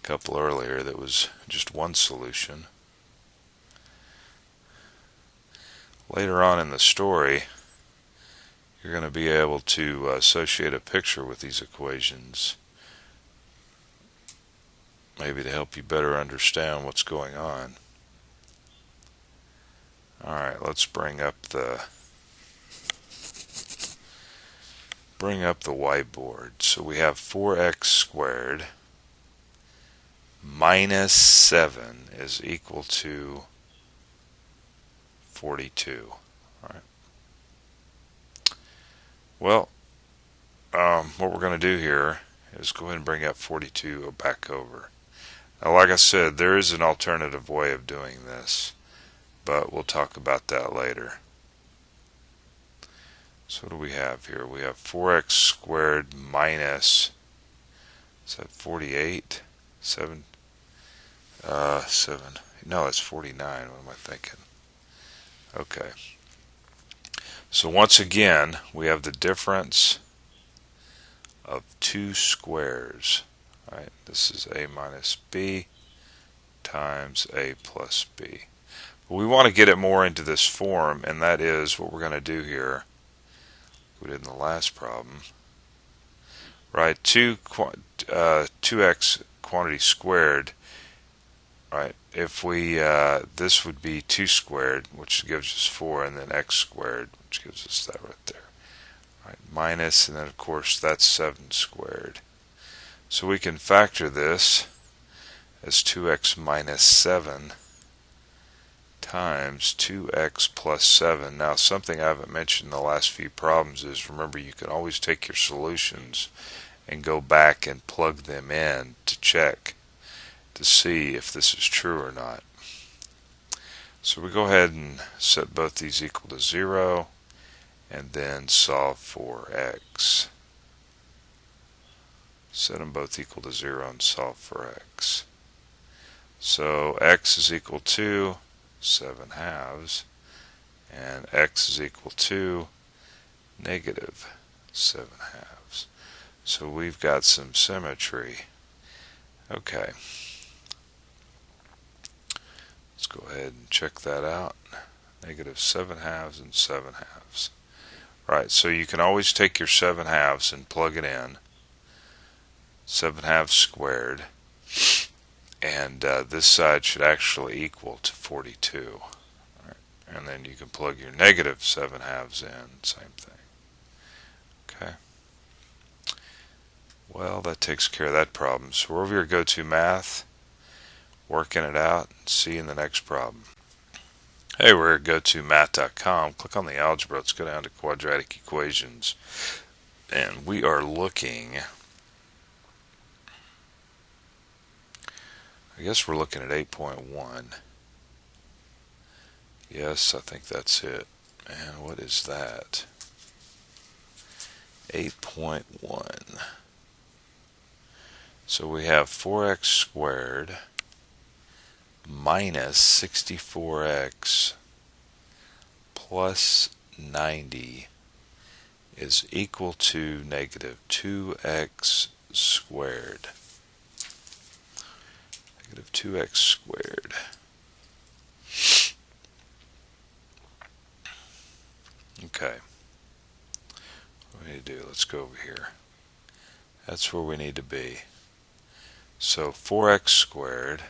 a couple earlier that was just one solution. Later on in the story, you're going to be able to associate a picture with these equations, maybe to help you better understand what's going on. Alright, let's bring up the whiteboard. So we have 4x squared minus 7 is equal to 42. All right. Well, what we're going to do here is go ahead and bring up 42 back over. Now, like I said, there is an alternative way of doing this, but we'll talk about that later. So what do we have here? We have 4x squared minus, is that 48? 7? 7. No, it's 49. What am I thinking? Okay. So once again, we have the difference of two squares. Right? This is a minus b times a plus b. But we want to get it more into this form, and that is what we're going to do here. We did in the last problem. right? 2x quantity squared, right? If we, this would be 2 squared, which gives us 4, and then x squared, which gives us that right there. Right, minus, and then of course that's 7 squared. So we can factor this as 2x minus 7 times 2x plus 7. Now, something I haven't mentioned in the last few problems is, remember, you can always take your solutions and go back and plug them in to check to see if this is true or not. So we go ahead and set both these equal to 0 and then solve for x. Set them both equal to 0 and solve for x. So x is equal to 7 halves, and x is equal to negative 7 halves. So we've got some symmetry. Okay. Let's go ahead and check that out. Negative 7 halves and 7 halves. Right, so you can always take your 7 halves and plug it in. 7 halves squared. And this side should actually equal to 42. Right. And then you can plug your negative 7 halves in, same thing. Okay. Well, that takes care of that problem. So we're over here, go to math, working it out, and see you in the next problem. Hey, we're at go-to-math.com. Click on the algebra. Let's go down to quadratic equations. And we are looking, I guess we're looking at 8.1. Yes, I think that's it. And what is that? 8.1. So we have 4x squared minus 64x plus 90 is equal to negative 2x squared. Negative 2x squared. Okay. What do we need to do? Let's go over here. That's where we need to be. So 4x squared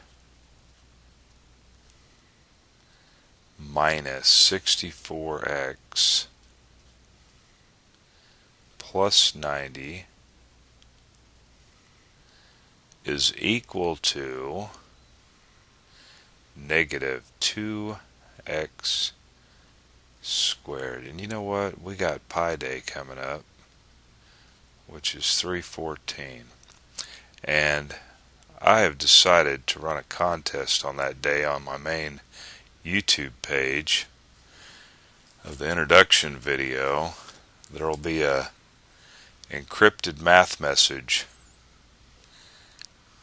minus 64x plus 90 is equal to negative 2x squared. And you know what? We got Pi Day coming up, which is 3/14. And I have decided to run a contest on that day on my main YouTube page of the introduction video. There will be a encrypted math message.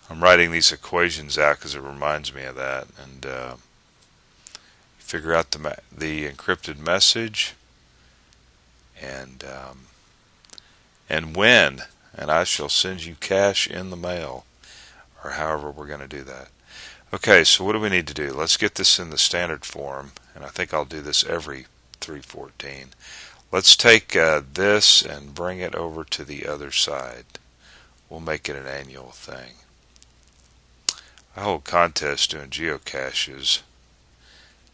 I'm writing these equations out because it reminds me of that, and figure out the encrypted message and win, and I shall send you cash in the mail, or however we're going to do that. Okay, so what do we need to do? Let's get this in the standard form, and I think I'll do this every 3/14. Let's take this and bring it over to the other side. We'll make it an annual thing. I hold contests doing geocaches.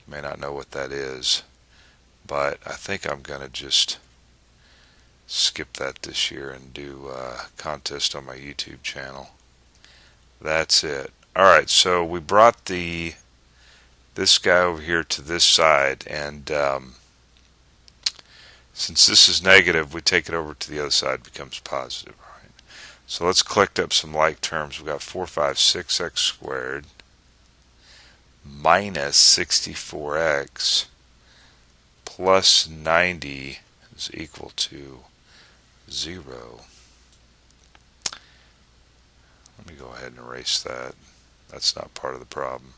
You may not know what that is, but I think I'm going to just skip that this year and do a contest on my YouTube channel. That's it. Alright, so we brought this guy over here to this side, and since this is negative, we take it over to the other side, it becomes positive. Right? So let's collect up some like terms. We've got 4, 5, 6x squared minus 64x plus 90 is equal to 0. Let me go ahead and erase that. That's not part of the problem.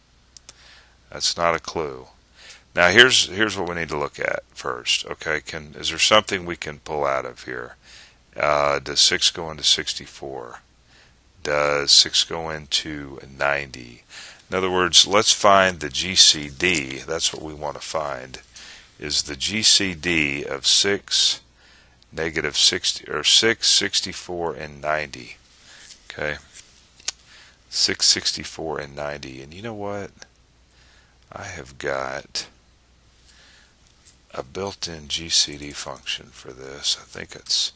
That's not a clue. Now here's what we need to look at first. Okay, is there something we can pull out of here? Does 6 go into 64? Does 6 go into 90? In other words, let's find the GCD. That's what we want to find, is the GCD of 6 negative 60 or 6, 64, and 90. Okay, 6, 64, and 90. And you know what? I have got a built-in GCD function for this. I think it's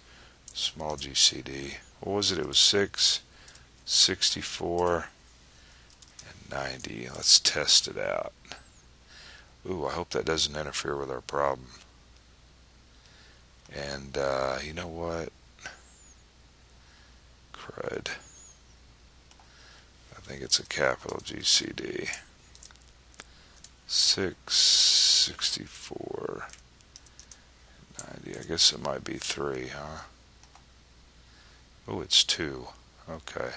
small GCD. What was it? It was 6, 64, and 90. Let's test it out. Ooh, I hope that doesn't interfere with our problem. And you know what? Crud. I think it's a capital GCD. 6, 64, 90. I guess it might be 3, huh? Oh, it's 2. Okay.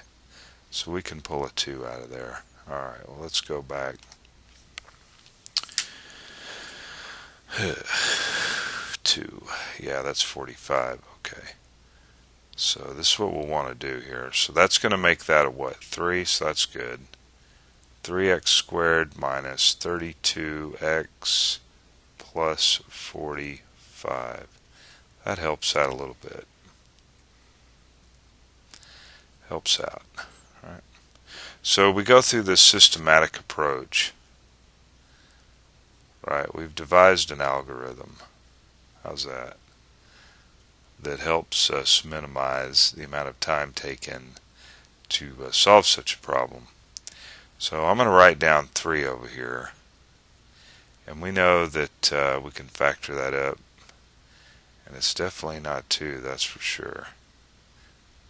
So we can pull a 2 out of there. Alright, well, let's go back. 2. Yeah, that's 45. Okay. So this is what we'll want to do here. So that's going to make that a what? 3, so that's good. 3x squared minus 32x plus 45. That helps out a little bit. Helps out. All right. So we go through this systematic approach. Right, we've devised an algorithm. How's that? That helps us minimize the amount of time taken to solve such a problem. So I'm going to write down 3 over here. And we know that we can factor that up. And it's definitely not 2, that's for sure.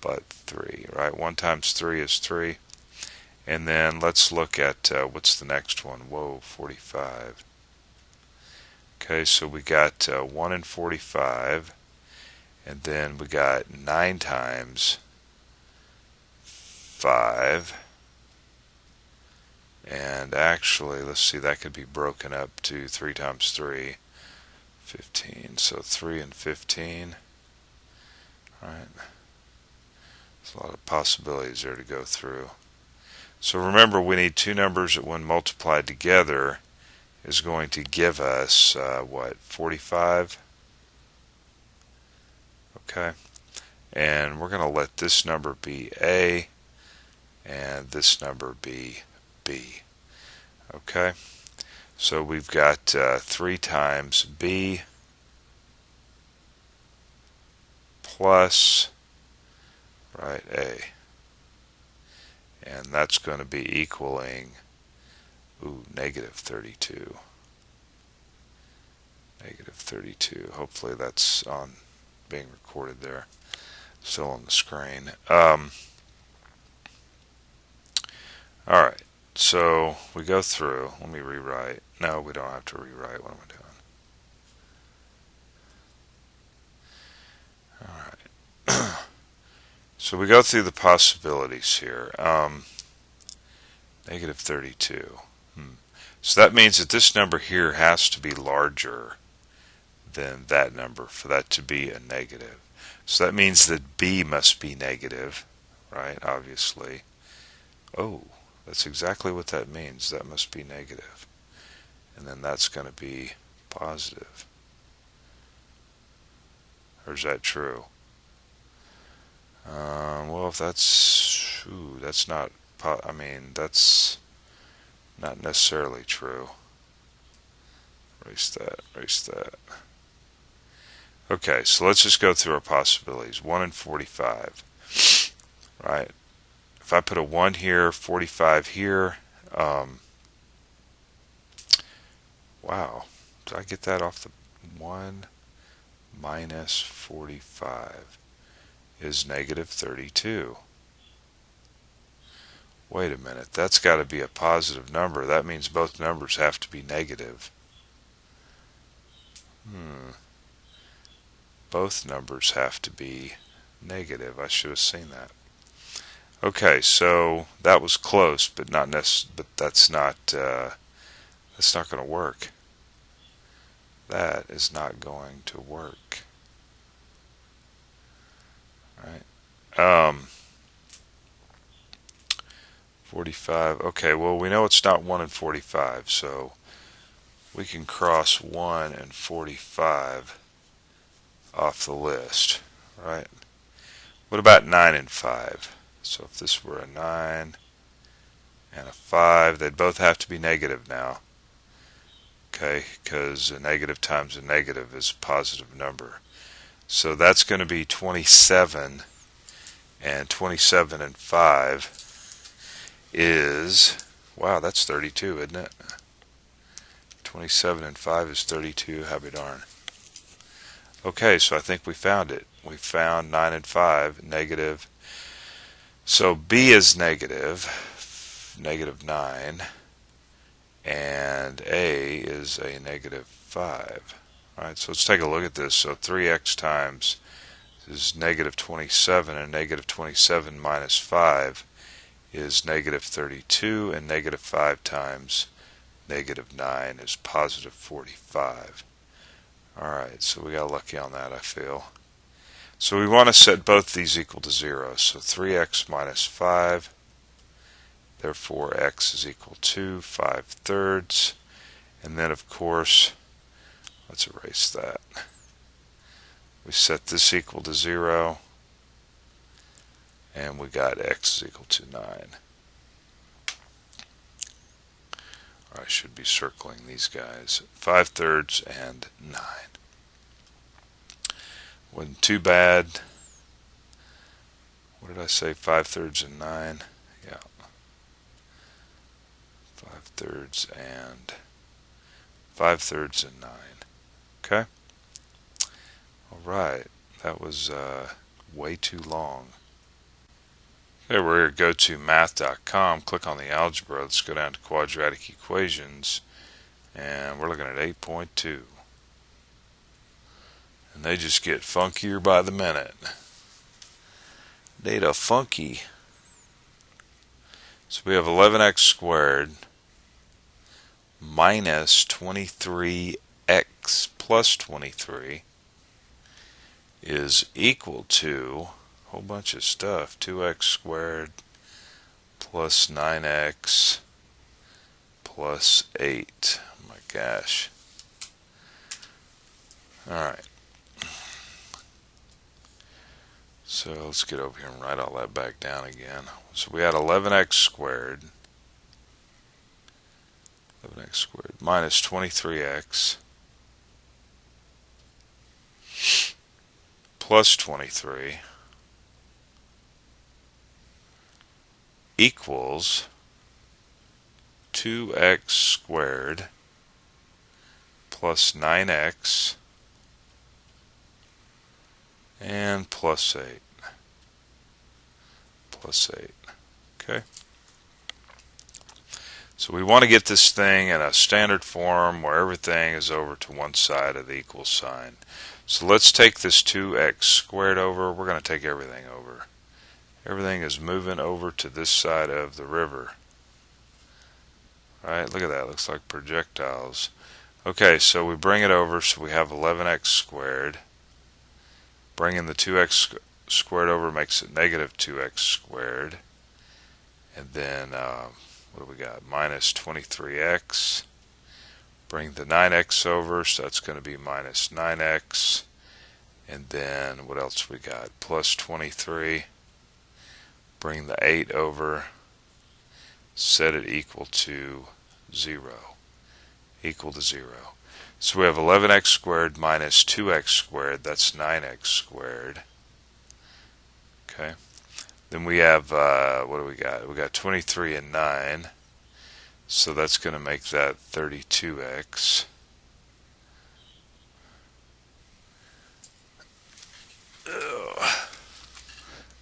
But 3, right? 1 times 3 is 3. And then let's look at what's the next one? Whoa, 45. Okay, so we got 1 and 45. And then we got 9 times 5. And actually, let's see, that could be broken up to 3 times 3, 15. So 3 and 15. Right. There's a lot of possibilities there to go through. So remember, we need 2 numbers that when multiplied together is going to give us, what, 45? Okay. And we're going to let this number be A and this number be B. Okay. So we've got 3 times B plus, right, A. And that's going to be equaling, negative 32. Negative 32. Hopefully that's on being recorded there. Still on the screen. Alright, so we go through. Let me rewrite. No, we don't have to rewrite. What am I doing? Alright. So we go through the possibilities here. Negative 32. So that means that this number here has to be larger than that number for that to be a negative. So that means that B must be negative, right? Obviously. Oh, that's exactly what that means. That must be negative. And then that's going to be positive. Or is that true? Well, if that's not, that's not necessarily true. Erase that, erase that. Okay, so let's just go through our possibilities. 1 and 45. Right? If I put a 1 here, 45 here, wow, did I get that off the 1 minus 45 is negative 32. Wait a minute, that's got to be a positive number. That means both numbers have to be negative. Both numbers have to be negative. I should have seen that. Okay, so that was close, but not but that's not going to work. That is not going to work. Right? 45. Okay, well, we know it's not 1 and 45, so we can cross 1 and 45 off the list, right? What about 9 and 5? So if this were a 9 and a 5, they'd both have to be negative now. Okay, because a negative times a negative is a positive number. So that's going to be 27, and 27 and 5 is, wow, that's 32, isn't it? 27 and 5 is 32, happy darn. Okay, so I think we found it. We found 9 and 5, negative. So B is negative, negative 9, and A is a negative 5. Alright, so let's take a look at this. So 3x times is negative 27, and negative 27 minus 5 is negative 32, and negative 5 times negative 9 is positive 45. Alright, so we got lucky on that, I feel. So we want to set both these equal to 0. So 3x minus 5, therefore x is equal to 5/3. And then, of course, let's erase that. We set this equal to 0, and we got x is equal to 9. I should be circling these guys. 5/3 and 9. Wasn't too bad. What did I say? 5/3 and 9? Yeah. 5/3 and 5/3 and 9. Okay? Alright. That was way too long. Okay, we're here to go to math.com, click on the algebra, let's go down to quadratic equations, and we're looking at 8.2. And they just get funkier by the minute. Data funky. So we have 11x squared minus 23x plus 23 is equal to a whole bunch of stuff. 2x squared plus 9x plus 8. Oh my gosh. Alright. So let's get over here and write all that back down again. So we had 11x squared minus 23x plus 23 equals 2x squared plus 9x and plus 8. Plus 8. Okay. So we want to get this thing in a standard form where everything is over to one side of the equal sign. So let's take this 2x squared over. We're going to take everything over. Everything is moving over to this side of the river. Alright, look at that. Looks like projectiles. Okay, so we bring it over, so we have 11x squared. Bringing the 2x squared over makes it negative 2x squared. And then, what do we got? Minus 23x. Bring the 9x over, so that's going to be minus 9x. And then, what else we got? Plus 23. Bring the 8 over. Set it equal to 0. Equal to 0. So we have 11x squared minus 2x squared. That's 9x squared. Okay. Then we have, what do we got? We got 23 and 9. So that's going to make that 32x. Ugh.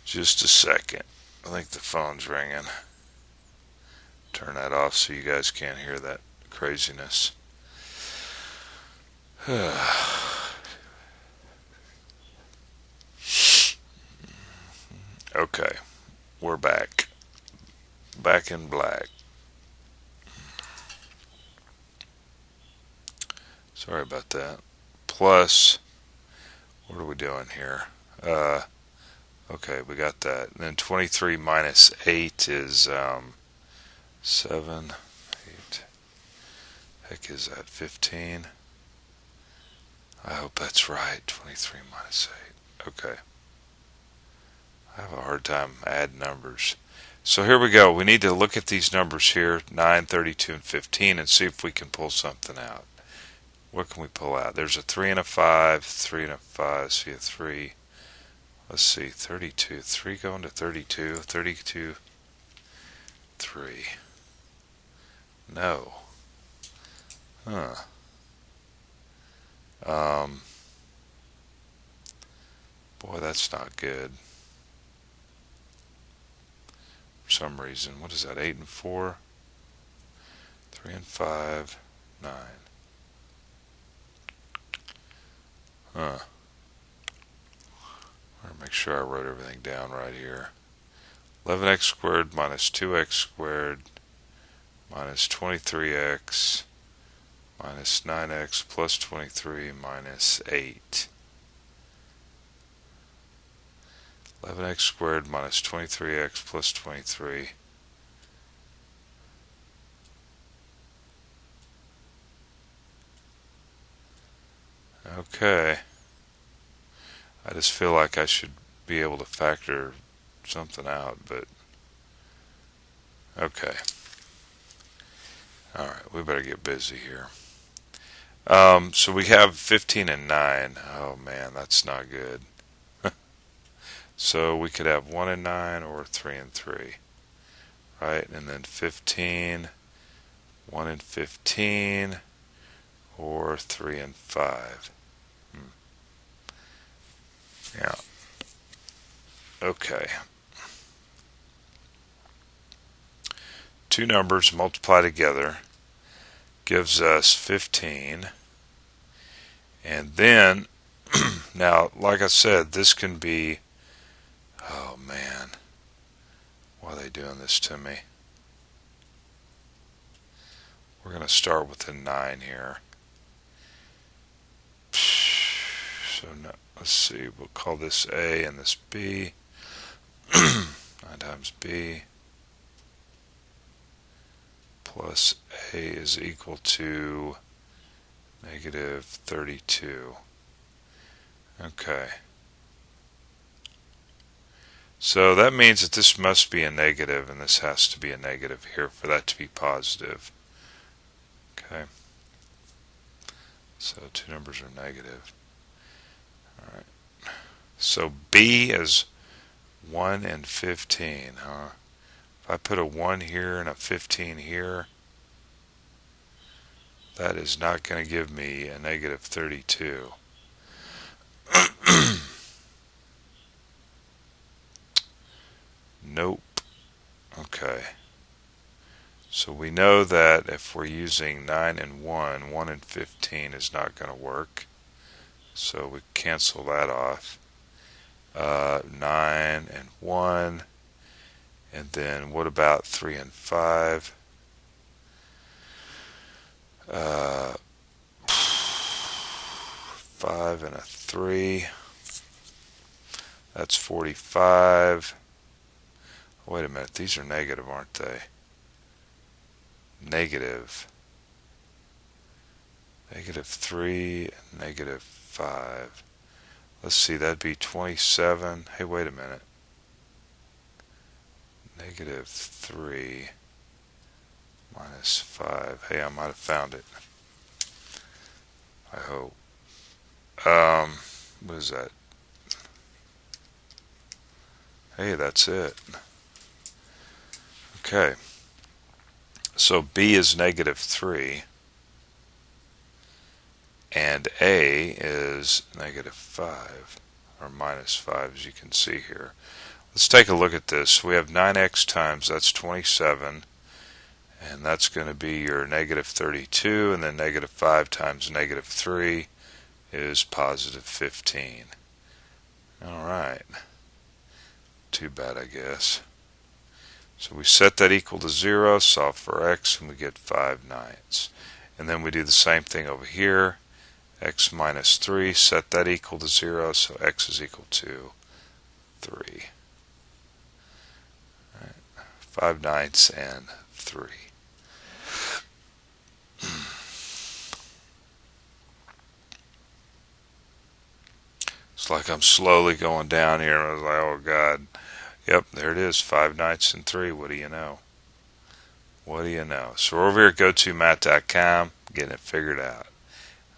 Just a second. I think the phone's ringing. Turn that off so you guys can't hear that craziness. Okay, we're back. Back in black. Sorry about that. Plus, what are we doing here? Okay, we got that. And then 23 minus 8 is 7, 8. Heck is that? 15. I hope that's right. 23 minus 8. Okay. I have a hard time adding numbers. So here we go. We need to look at these numbers here, 9, 32, and 15, and see if we can pull something out. What can we pull out? There's a 3 and a 5, 3 and a 5, see a 3. Let's see, 32. 3 going to 32, 32, 3. No. Huh. Boy, that's not good. For some reason. What is that? 8 and 4? 3 and 5, 9. Huh. I want to make sure I wrote everything down right here. 11x squared minus 2x squared minus 23x minus 9x plus 23 minus 8. 11x squared minus 23x plus 23. Okay. I just feel like I should be able to factor something out, but okay. Alright, we better get busy here. So we have 15 and 9. Oh man, that's not good. So we could have 1 and 9 or 3 and 3. Right? And then 15, 1 and 15, or 3 and 5. Yeah. Okay. Two numbers multiply together gives us 15. And then, now, like I said, this can be, oh man, why are they doing this to me? We're going to start with a 9 here. So no, let's see, we'll call this A and this B. 9 times B plus A is equal to negative 32. Okay. So that means that this must be a negative, and this has to be a negative here for that to be positive. Okay. So two numbers are negative. Alright. So B is 1 and 15, huh? If I put a 1 here and a 15 here, that is not going to give me a negative 32. Nope. Okay. So we know that if we're using 9 and 1, 1 and 15 is not going to work. So we cancel that off. 9 and 1. And then what about 3 and 5? 5 and a 3. That's 45. Wait a minute, these are negative, aren't they? Negative. Negative 3 and negative 5. Let's see, that'd be 27. Hey, wait a minute. Negative 3 minus 5. Hey, I might have found it. I hope. What is that? Hey, that's it. Okay. So B is negative 3. And A is negative 5. Or minus 5, as you can see here. Let's take a look at this. We have 9x times, that's 27. And that's going to be your negative 32. And then negative 5 times negative 3 is positive 15. Alright. Too bad, I guess. So we set that equal to 0, solve for x, and we get 5/9. And then we do the same thing over here. X minus 3, set that equal to 0, so x is equal to 3. Right. 5/9 and 3. It's like I'm slowly going down here. I was like, oh God. Yep, there it is. 5 nights and 3. What do you know? What do you know? So we're over here at gotomath.com, getting it figured out.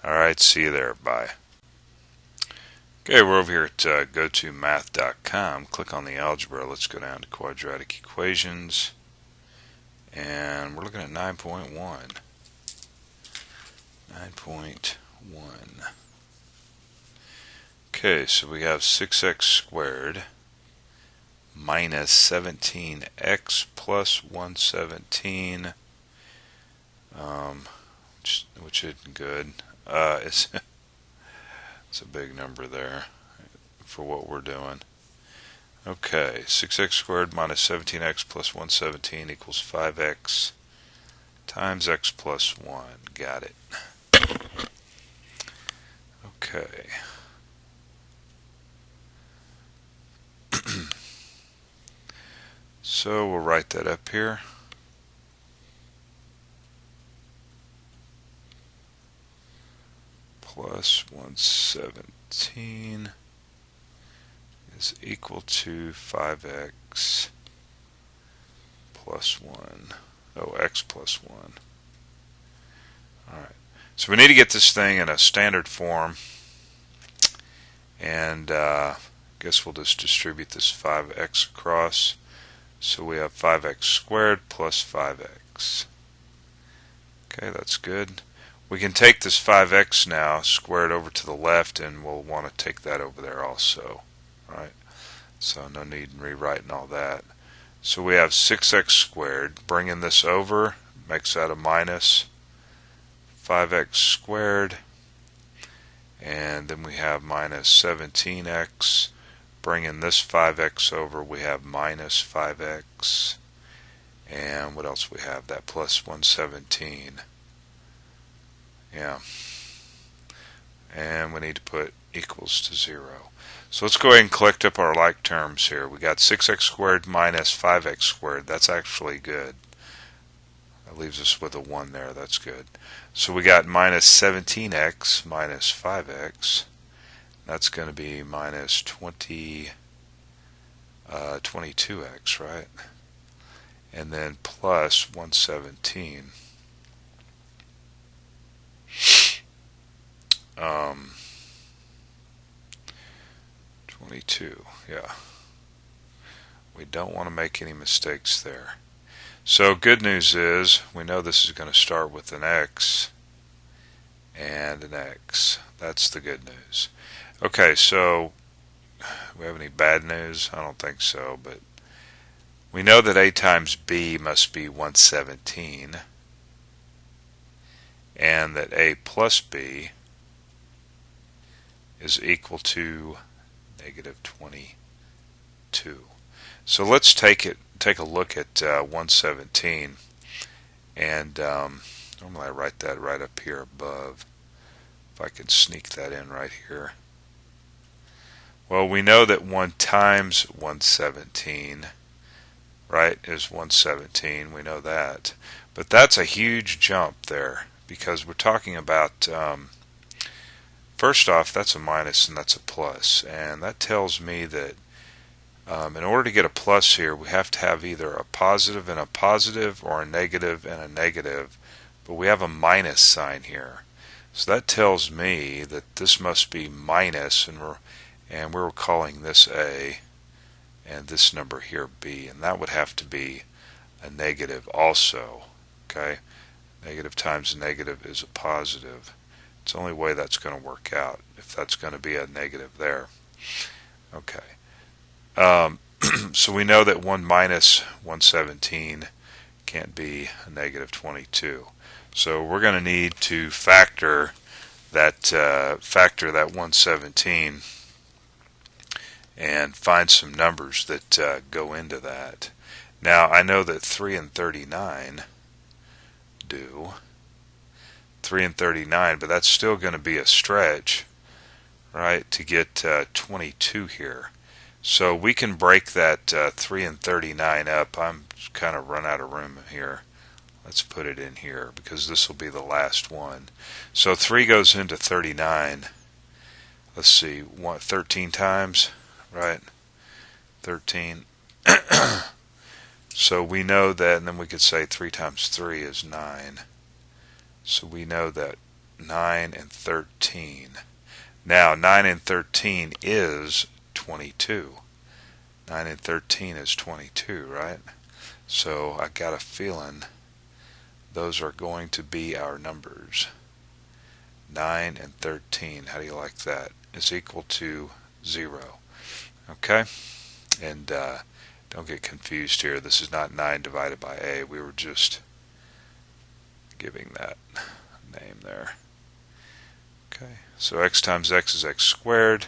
Alright, see you there. Bye. Okay, we're over here at gotomath.com. Click on the algebra. Let's go down to quadratic equations. And we're looking at 9.1. 9.1. Okay, so we have 6x squared minus 17x plus 117, which isn't good. It's a big number there for what we're doing. Okay, 6x squared minus 17x plus 117 equals 5x times x plus 1. Got it. Okay. So we'll write that up here. Plus 117 is equal to 5x plus 1. Oh, x plus 1. Alright. So we need to get this thing in a standard form. And I guess we'll just distribute this 5x across. So we have 5x squared plus 5x. Okay, that's good. We can take this 5x now, square it over to the left, and we'll want to take that over there also. Right? So no need in rewriting all that. So we have 6x squared. Bringing this over makes that a minus 5x squared. And then we have minus 17x. Bringing this 5x over, we have minus 5x. And what else we have? That plus 117. Yeah. And we need to put equals to 0. So let's go ahead and collect up our like terms here. We got 6x squared minus 5x squared. That's actually good. That leaves us with a 1 there. That's good. So we got minus 17x minus 5x. That's going to be minus 22x, right? And then plus 117. 22, yeah. We don't want to make any mistakes there. So good news is we know this is going to start with an x and an x. That's the good news. Okay, so do we have any bad news? I don't think so, but we know that a times b must be 117, and that a plus b is equal to negative 22. So let's take a look at 117, and normally I write that right up here above. If I can sneak that in right here. Well, we know that 1 times 117, right, is 117. We know that. But that's a huge jump there, because we're talking about, first off, that's a minus and that's a plus. And that tells me that in order to get a plus here, we have to have either a positive and a positive or a negative and a negative. But we have a minus sign here. So that tells me that this must be minus, and we're calling this A and this number here B, and that would have to be a negative also. Okay, negative times a negative is a positive. It's the only way that's going to work out, if that's going to be a negative there. Okay, so we know that 1 minus 117 can't be a negative 22. So we're going to need to factor that 117 and find some numbers that go into that. Now I know that 3 and 39 do. 3 and 39, but that's still going to be a stretch, right, to get 22 here. So we can break that 3 and 39 up. I'm kind of run out of room here. Let's put it in here because this will be the last one. So 3 goes into 39. let's see, 13 times, right? 13. So we know that, and then we could say 3 times 3 is 9. So we know that 9 and 13. Now 9 and 13 is 22. 9 and 13 is 22, right? So I got a feeling those are going to be our numbers. 9 and 13, how do you like that? Is equal to 0. Okay? And don't get confused here. This is not 9 divided by a. We were just giving that name there. Okay, so x times x is x squared,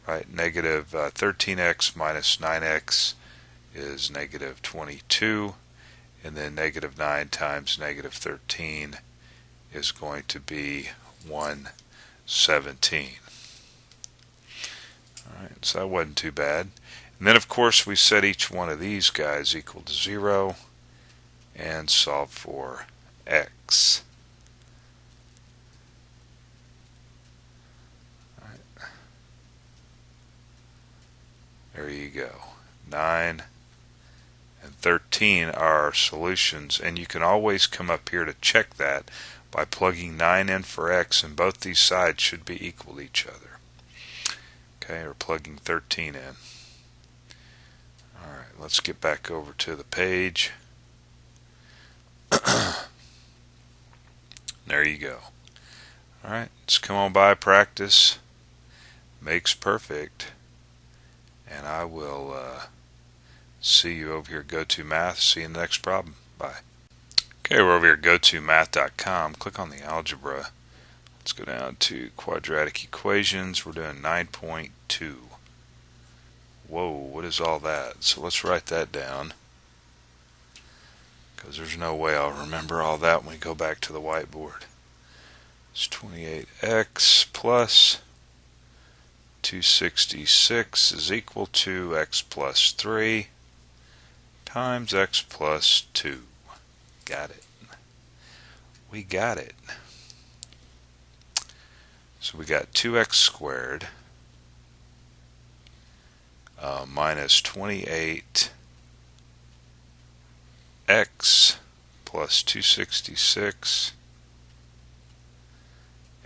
right? Negative 13x minus 9x is negative 22, and then negative 9 times negative 13 is going to be 117. Alright, so that wasn't too bad. And then of course we set each one of these guys equal to 0 and solve for x. Alright. There you go. 9 and 13 are our solutions, and you can always come up here to check that by plugging 9 in for x, and both these sides should be equal to each other. Okay, or plugging 13 in. Alright, let's get back over to the page. There you go. Alright, just come on by, practice makes perfect, and I will see you over here at GoToMath. See you in the next problem. Bye. Okay, we're over here at GoToMath.com. Click on the algebra. Let's go down to quadratic equations. We're doing 9.2. Whoa, what is all that? So let's write that down, because there's no way I'll remember all that when we go back to the whiteboard. It's 28x plus 266 is equal to x plus 3 times x plus 2. Got it. We got it. So we got 2x squared minus 28x plus 266,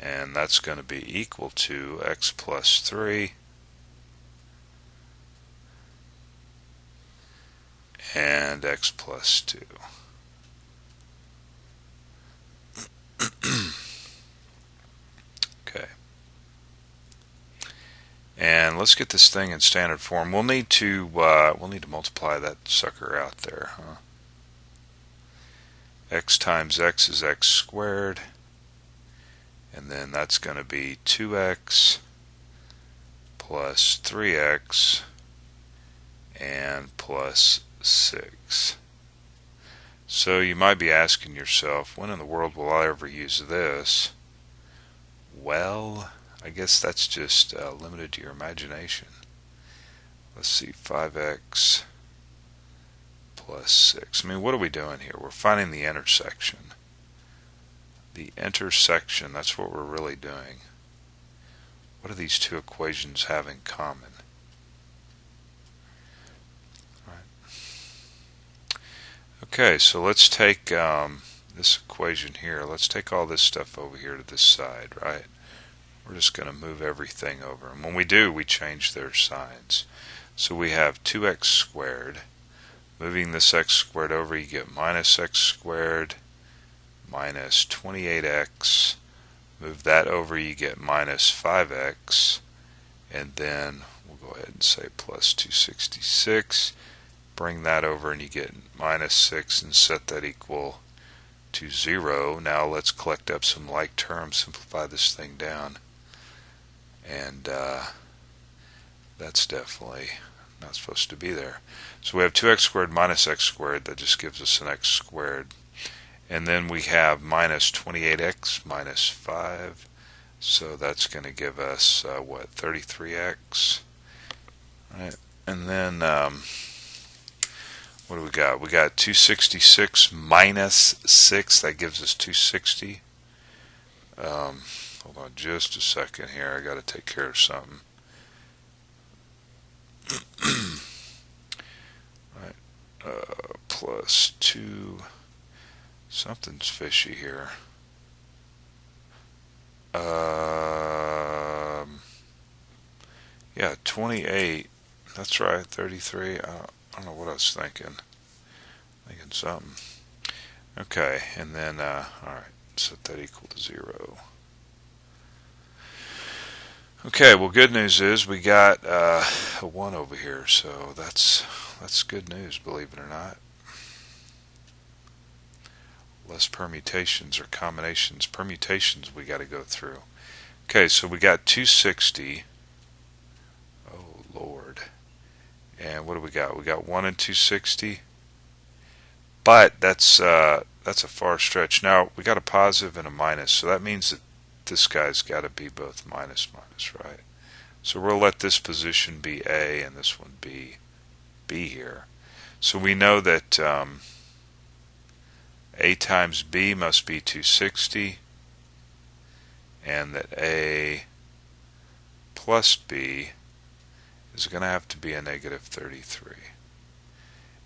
and that's going to be equal to x plus 3 and x plus 2. Okay. And let's get this thing in standard form. We'll need to multiply that sucker out there, huh? X times x is x squared, and then that's going to be 2x plus 3x and plus 6. So you might be asking yourself, when in the world will I ever use this? Well, I guess that's just limited to your imagination. Let's see, 5x plus 6. I mean, what are we doing here? We're finding the intersection. The intersection, that's what we're really doing. What do these two equations have in common? Okay, so let's take this equation here. Let's take all this stuff over here to this side, right? We're just going to move everything over. And when we do, we change their signs. So we have 2x squared. Moving this x squared over, you get minus x squared minus 28x. Move that over, you get minus 5x. And then we'll go ahead and say plus 266. Bring that over and you get minus 6 and set that equal to 0. Now let's collect up some like terms, simplify this thing down. And that's definitely not supposed to be there. So we have 2x squared minus x squared. That just gives us an x squared. And then we have minus 28x minus 5. So that's going to give us, what, 33x? Right. And then what do we got? We got 266 minus 6. That gives us 260. Hold on just a second here. I got to take care of something. Right. Plus 2. Something's fishy here. Yeah, 28. That's right, 33. I don't know what I was thinking. Thinking something. Okay, and then, alright, set that equal to 0. Okay, well, good news is we got a 1 over here, so that's good news, believe it or not. Less permutations or combinations. Permutations we got to go through. Okay, so we got 260. Oh, Lord. And what do we got? We got 1 and 260. But that's a far stretch. Now, we got a positive and a minus, so that means that this guy's got to be both minus, right? So we'll let this position be A and this one be B here. So we know that A times B must be 260, and that A plus B is going to have to be a negative 33.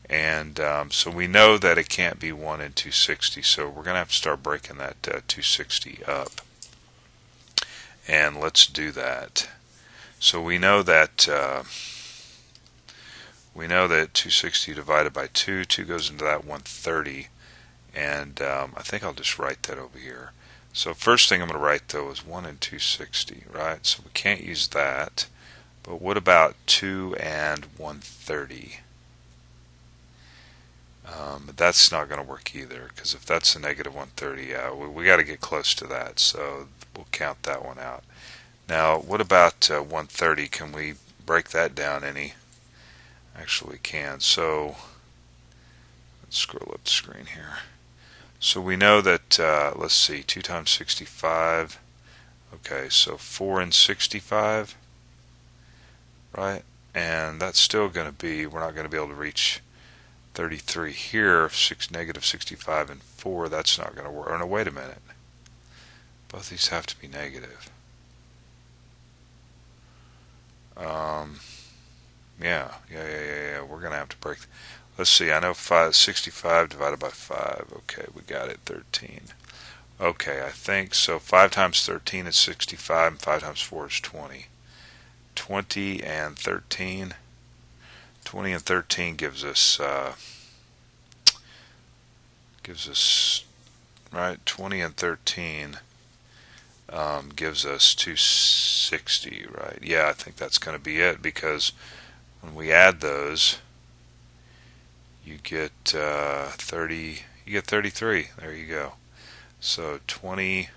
And so we know that it can't be 1 and 260, so we're going to have to start breaking that 260 up. And let's do that. So we know that 260 divided by 2 goes into that 130, and I think I'll just write that over here. So first thing I'm going to write though is 1 and 260, right? So we can't use that. But what about 2 and 130? That's not going to work either, because if that's a negative 130, we got to get close to that, so we'll count that one out. Now, what about 130? Can we break that down any? Actually, we can. So let's scroll up the screen here. So we know that, let's see, 2 times 65. Okay, so 4 and 65, right? And that's still going to be, we're not going to be able to reach 33 here. Negative 65 and 4, that's not going to work. Oh, no, wait a minute. Both these have to be negative. Yeah. We're going to have to break. Let's see. I know 65 divided by 5. Okay, we got it. 13. Okay, I think so. 5 times 13 is 65, and 5 times 4 is 20. 20 and 13. 20 and 13 gives us right. 20 and 13 gives us 260, right? Yeah, I think that's going to be it, because when we add those, you get 30. You get 33. There you go. So 20.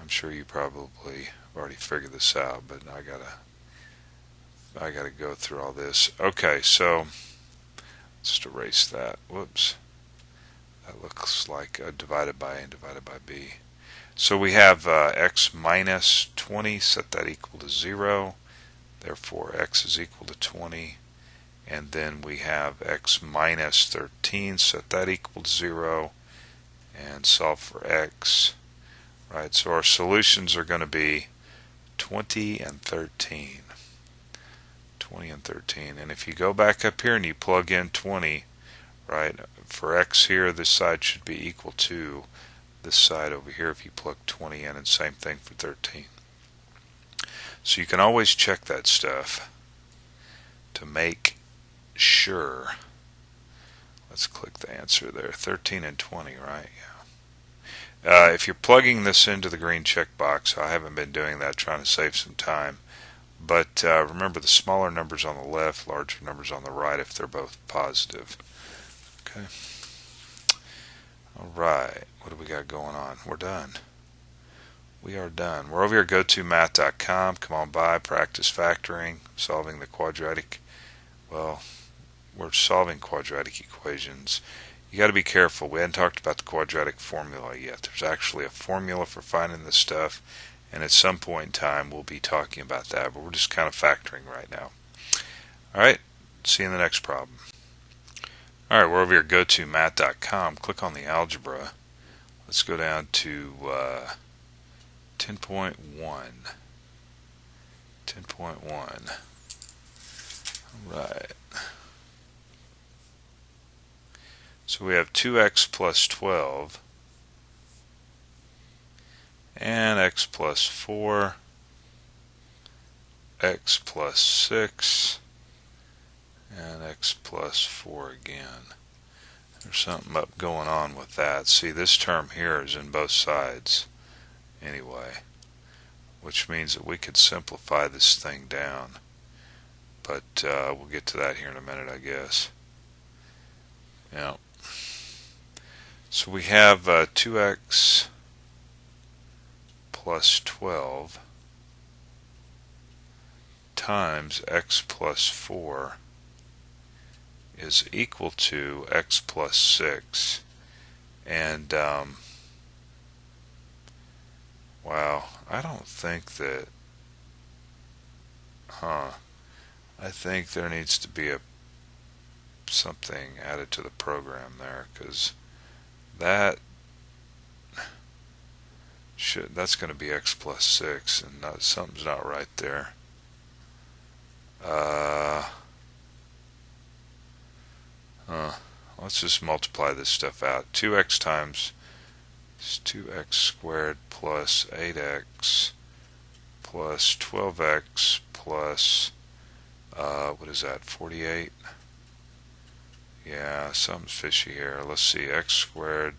I'm sure you probably already figured this out, but I gotta go through all this. Okay, so let's erase that. Whoops. That looks like divided by A and divided by B. So we have x minus 20, set that equal to 0. Therefore, x is equal to 20. And then we have x minus 13, set that equal to 0. And solve for x. Right, so our solutions are going to be 20 and 13. 20 and 13. And if you go back up here and you plug in 20, right, for x here, this side should be equal to this side over here if you plug 20 in, and same thing for 13. So you can always check that stuff to make sure. Let's click the answer there. 13 and 20, right? Yeah. If you're plugging this into the green checkbox, I haven't been doing that, trying to save some time. But remember, the smaller numbers on the left, larger numbers on the right if they're both positive. Okay. Alright, what do we got going on? We're done. We are done. We're over here at GoToMath.com. Come on by, practice factoring, solving the quadratic. Well, we're solving quadratic equations. You got to be careful. We hadn't talked about the quadratic formula yet. There's actually a formula for finding this stuff, and at some point in time we'll be talking about that, but we're just kind of factoring right now. Alright, see you in the next problem. Alright, we're over here at GoToMath.com. Click on the algebra. Let's go down to 10.1. 10.1. Alright. So we have 2x plus 12 and x plus 4, x plus 6, and x plus 4 again. There's something up going on with that. See, this term here is in both sides anyway, which means that we could simplify this thing down. But we'll get to that here in a minute, I guess. Yeah. So we have 2x plus 12 times x plus 4 is equal to x plus 6. And wow, I don't think that, I think there needs to be something added to the program there, because that's going to be x plus 6, and something's not right there. Let's just multiply this stuff out. 2x times 2x squared plus 8x plus 12x plus what is that, 48? Yeah, something's fishy here. Let's see, x squared.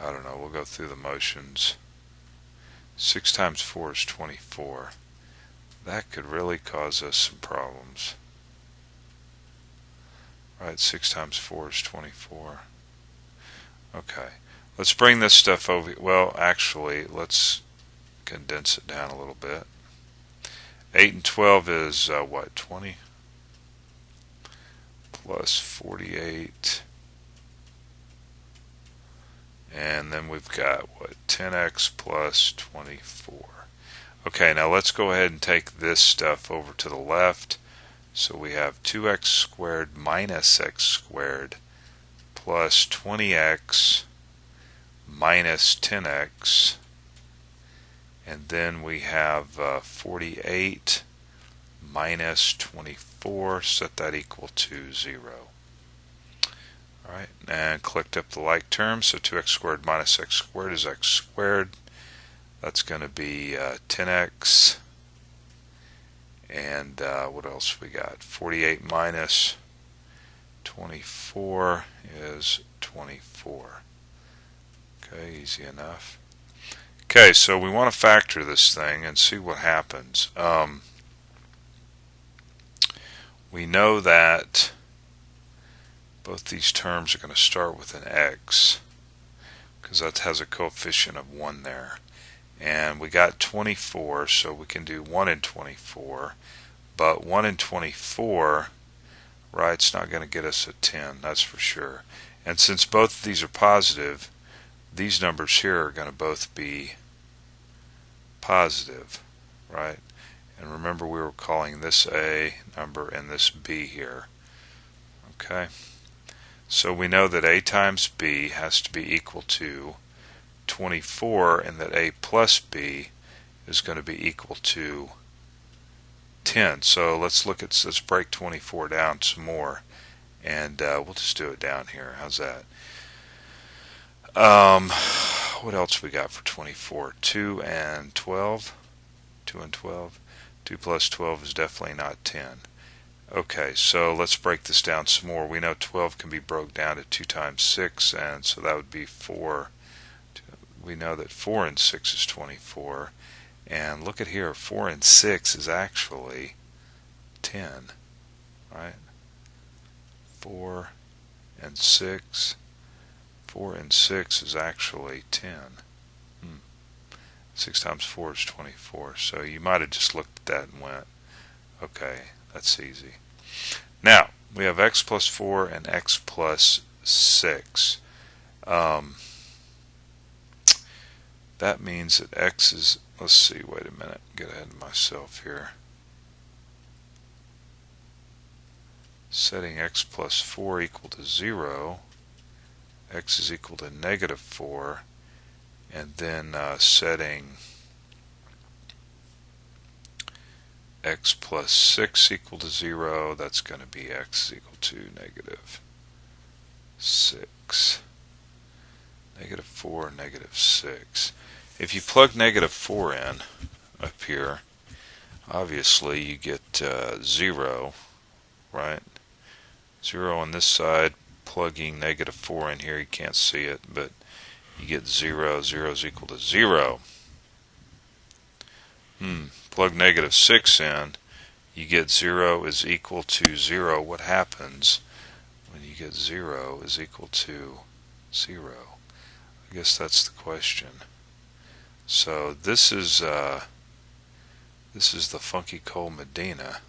I don't know, we'll go through the motions. 6 times 4 is 24. That could really cause us some problems. Right, 6 times 4 is 24. Okay, let's bring this stuff over. Well, actually, let's condense it down a little bit. 8 and 12 is what, 20? Plus 48. And then we've got, what, 10x plus 24. Okay, now let's go ahead and take this stuff over to the left. So we have 2x squared minus x squared plus 20x minus 10x. And then we have 48 minus 24. Set that equal to 0. Alright, and collect up the like terms. So 2x squared minus x squared is x squared. That's going to be 10x. And what else we got? 48 minus 24 is 24. Okay, easy enough. Okay, so we want to factor this thing and see what happens. We know that both these terms are going to start with an x, because that has a coefficient of 1 there. And we got 24, so we can do 1 in 24. But 1 in 24, right, it's not going to get us a 10, that's for sure. And since both of these are positive, these numbers here are going to both be positive, right? And remember, we were calling this A number and this B here. Okay? So we know that A times B has to be equal to 24, and that A plus B is going to be equal to 10. So let's break 24 down some more, and we'll just do it down here. How's that? What else we got for 24? 2 and 12. 2 and 12. 2 plus 12 is definitely not 10. Okay, so let's break this down some more. We know 12 can be broke down to 2 times 6, and so that would be 4. We know that 4 and 6 is 24. And look at here, 4 and 6 is actually 10. Right? 4 and 6. 4 and 6 is actually 10. 6 times 4 is 24. So you might have just looked at that and went, okay, that's easy. Now, we have x plus 4 and x plus 6. That means that x is, let's see, wait a minute, get ahead of myself here. Setting x plus 4 equal to 0, x is equal to negative 4, and then setting x plus 6 equal to 0, that's going to be x is equal to negative 6. Negative 4, negative 6. If you plug negative 4 in up here, obviously you get 0, right? 0 on this side. Plugging negative 4 in here, you can't see it, but you get 0. 0 is equal to 0. Plug negative 6 in, you get 0 is equal to 0. What happens when you get 0 is equal to 0? I guess that's the question. So this is the funky coal Medina,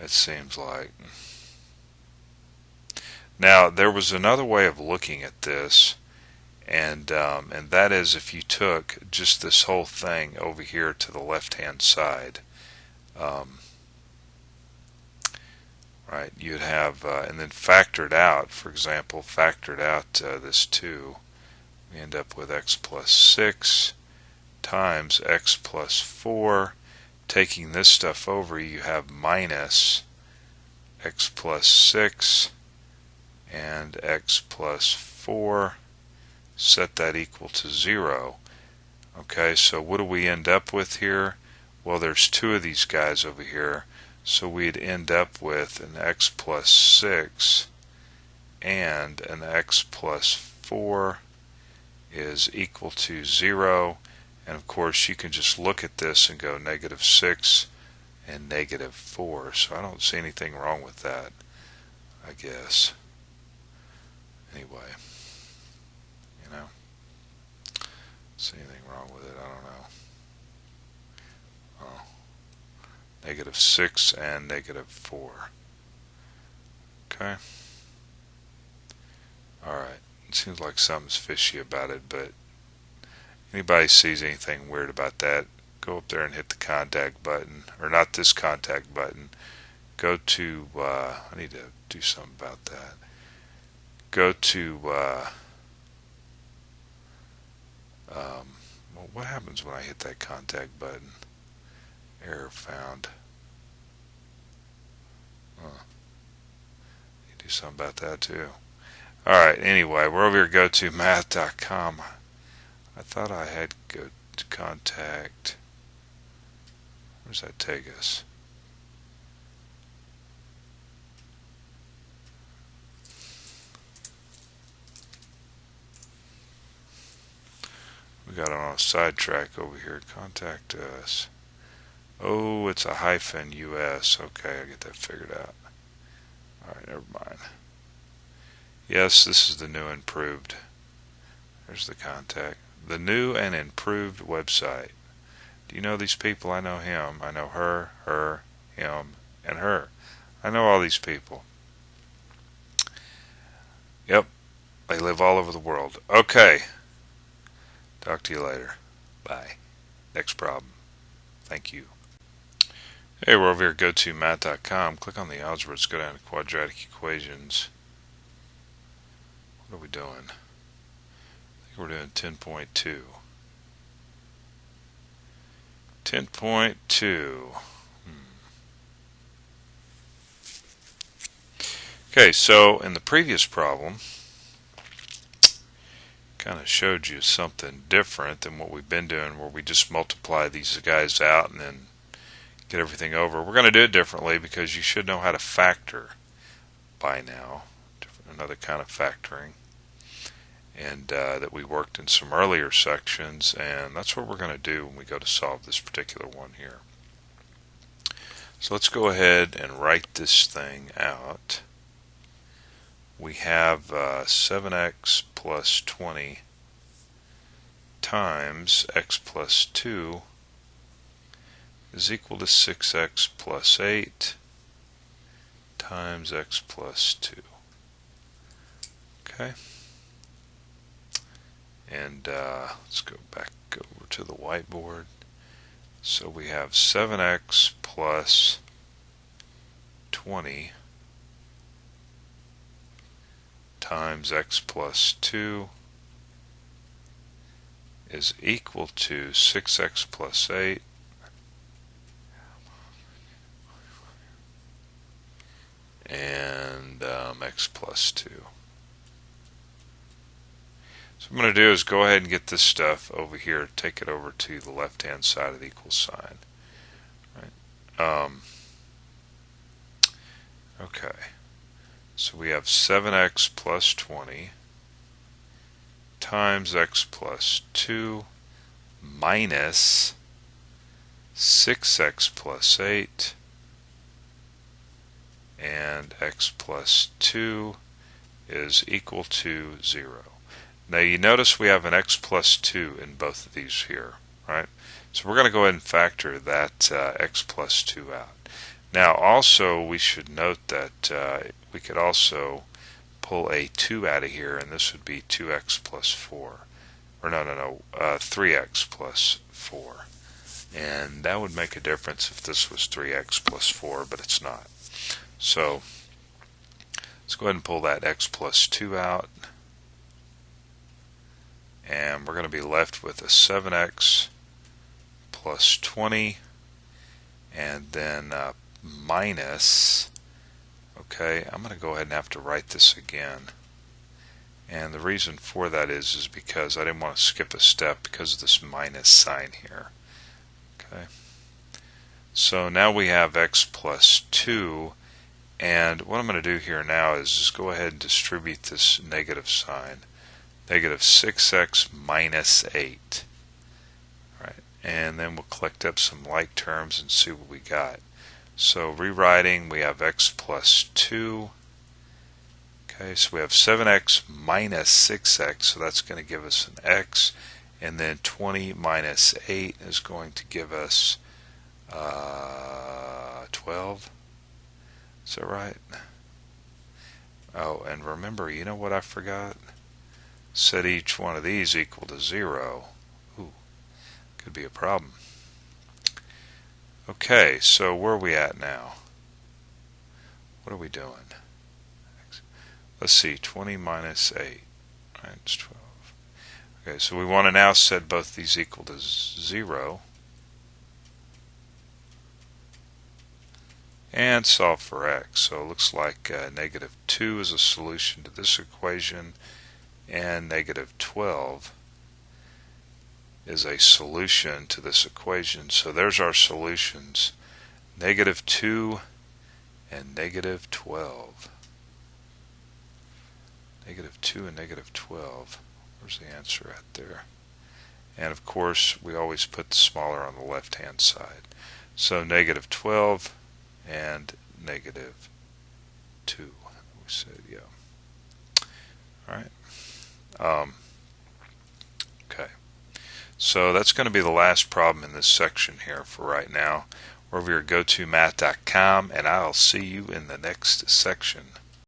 it seems like. Now there was another way of looking at this, and that is if you took just this whole thing over here to the left hand side, right, you'd have and then factored out, for example, factored out this 2, we end up with x plus 6 times x plus 4. Taking this stuff over, you have minus x plus 6 and x plus 4. Set that equal to 0. Okay, so what do we end up with here? Well, there's 2 of these guys over here, so we'd end up with an x plus 6 and an x plus 4 is equal to 0. And of course you can just look at this and go negative 6 and negative 4. So I don't see anything wrong with that, I guess. Anyway, you know, see anything wrong with it? I don't know. Oh, negative 6 and negative 4. Okay. Alright. It seems like something's fishy about it, but anybody sees anything weird about that, go up there and hit the contact button, or not this contact button. Go to, I need to do something about that. Go to, well, what happens when I hit that contact button? Error found. You do something about that too. Alright, anyway, we're over here, go to math.com. I thought I had go to contact. Where does that take us? We got on a sidetrack over here. Contact us. Oh, it's a hyphen US. Okay, I get that figured out. Alright, never mind. Yes, this is the new improved. There's the contact. The new and improved website. Do you know these people? I know him. I know her, him, and her. I know all these people. Yep. They live all over the world. Okay. Talk to you later. Bye. Next problem. Thank you. Hey, we're over here. Go to math.com. Click on the algebra. Let's go down to quadratic equations. What are we doing? I think we're doing 10.2. 10.2. Okay, so in the previous problem, kind of showed you something different than what we've been doing, where we just multiply these guys out and then get everything over. We're going to do it differently because you should know how to factor by now. Another kind of factoring, and that we worked in some earlier sections, and that's what we're going to do when we go to solve this particular one here. So let's go ahead and write this thing out. We have 7x plus 20 times x plus 2 is equal to 6x plus 8 times x plus 2. Okay, and let's go back over to the whiteboard. So we have 7x plus 20 times x plus 2 is equal to 6x plus 8 and x plus 2. So what I'm going to do is go ahead and get this stuff over here, take it over to the left hand side of the equal sign. Right. Okay, so we have 7x plus 20 times x plus 2 minus 6x plus 8 and x plus 2 is equal to 0. Now you notice we have an x plus 2 in both of these here, right? So we're going to go ahead and factor that x plus 2 out. Now also we should note that we could also pull a 2 out of here, and this would be 2x plus 4. Or no, 3x plus 4. And that would make a difference if this was 3x plus 4, but it's not. So let's go ahead and pull that x plus 2 out. And we're going to be left with a 7x plus 20 and then minus, okay, I'm going to go ahead and have to write this again. And the reason for that is because I didn't want to skip a step because of this minus sign here. Okay. So now we have x plus 2, and what I'm going to do here now is just go ahead and distribute this negative sign. Negative 6x minus 8. Right. And then we'll collect up some like terms and see what we got. So rewriting, we have x plus 2. Okay, so we have 7x minus 6x, so that's going to give us an x. And then 20 minus 8 is going to give us 12. Is that right? Oh, and remember, you know what I forgot? Set each one of these equal to 0. Ooh, could be a problem. Okay, so where are we at now? What are we doing? Let's see, 20 minus 8. Right, it's 12. Okay, so we want to now set both these equal to 0. And solve for x. So it looks like negative 2 is a solution to this equation, and negative 12 is a solution to this equation. So there's our solutions, negative 2 and negative 12. Negative 2 and negative 12. Where's the answer right there? And of course, we always put the smaller on the left hand side. So negative 12 and negative 2. We said, yeah. Alright. Okay. So that's going to be the last problem in this section here for right now. We're over here, go to math.com, and I'll see you in the next section.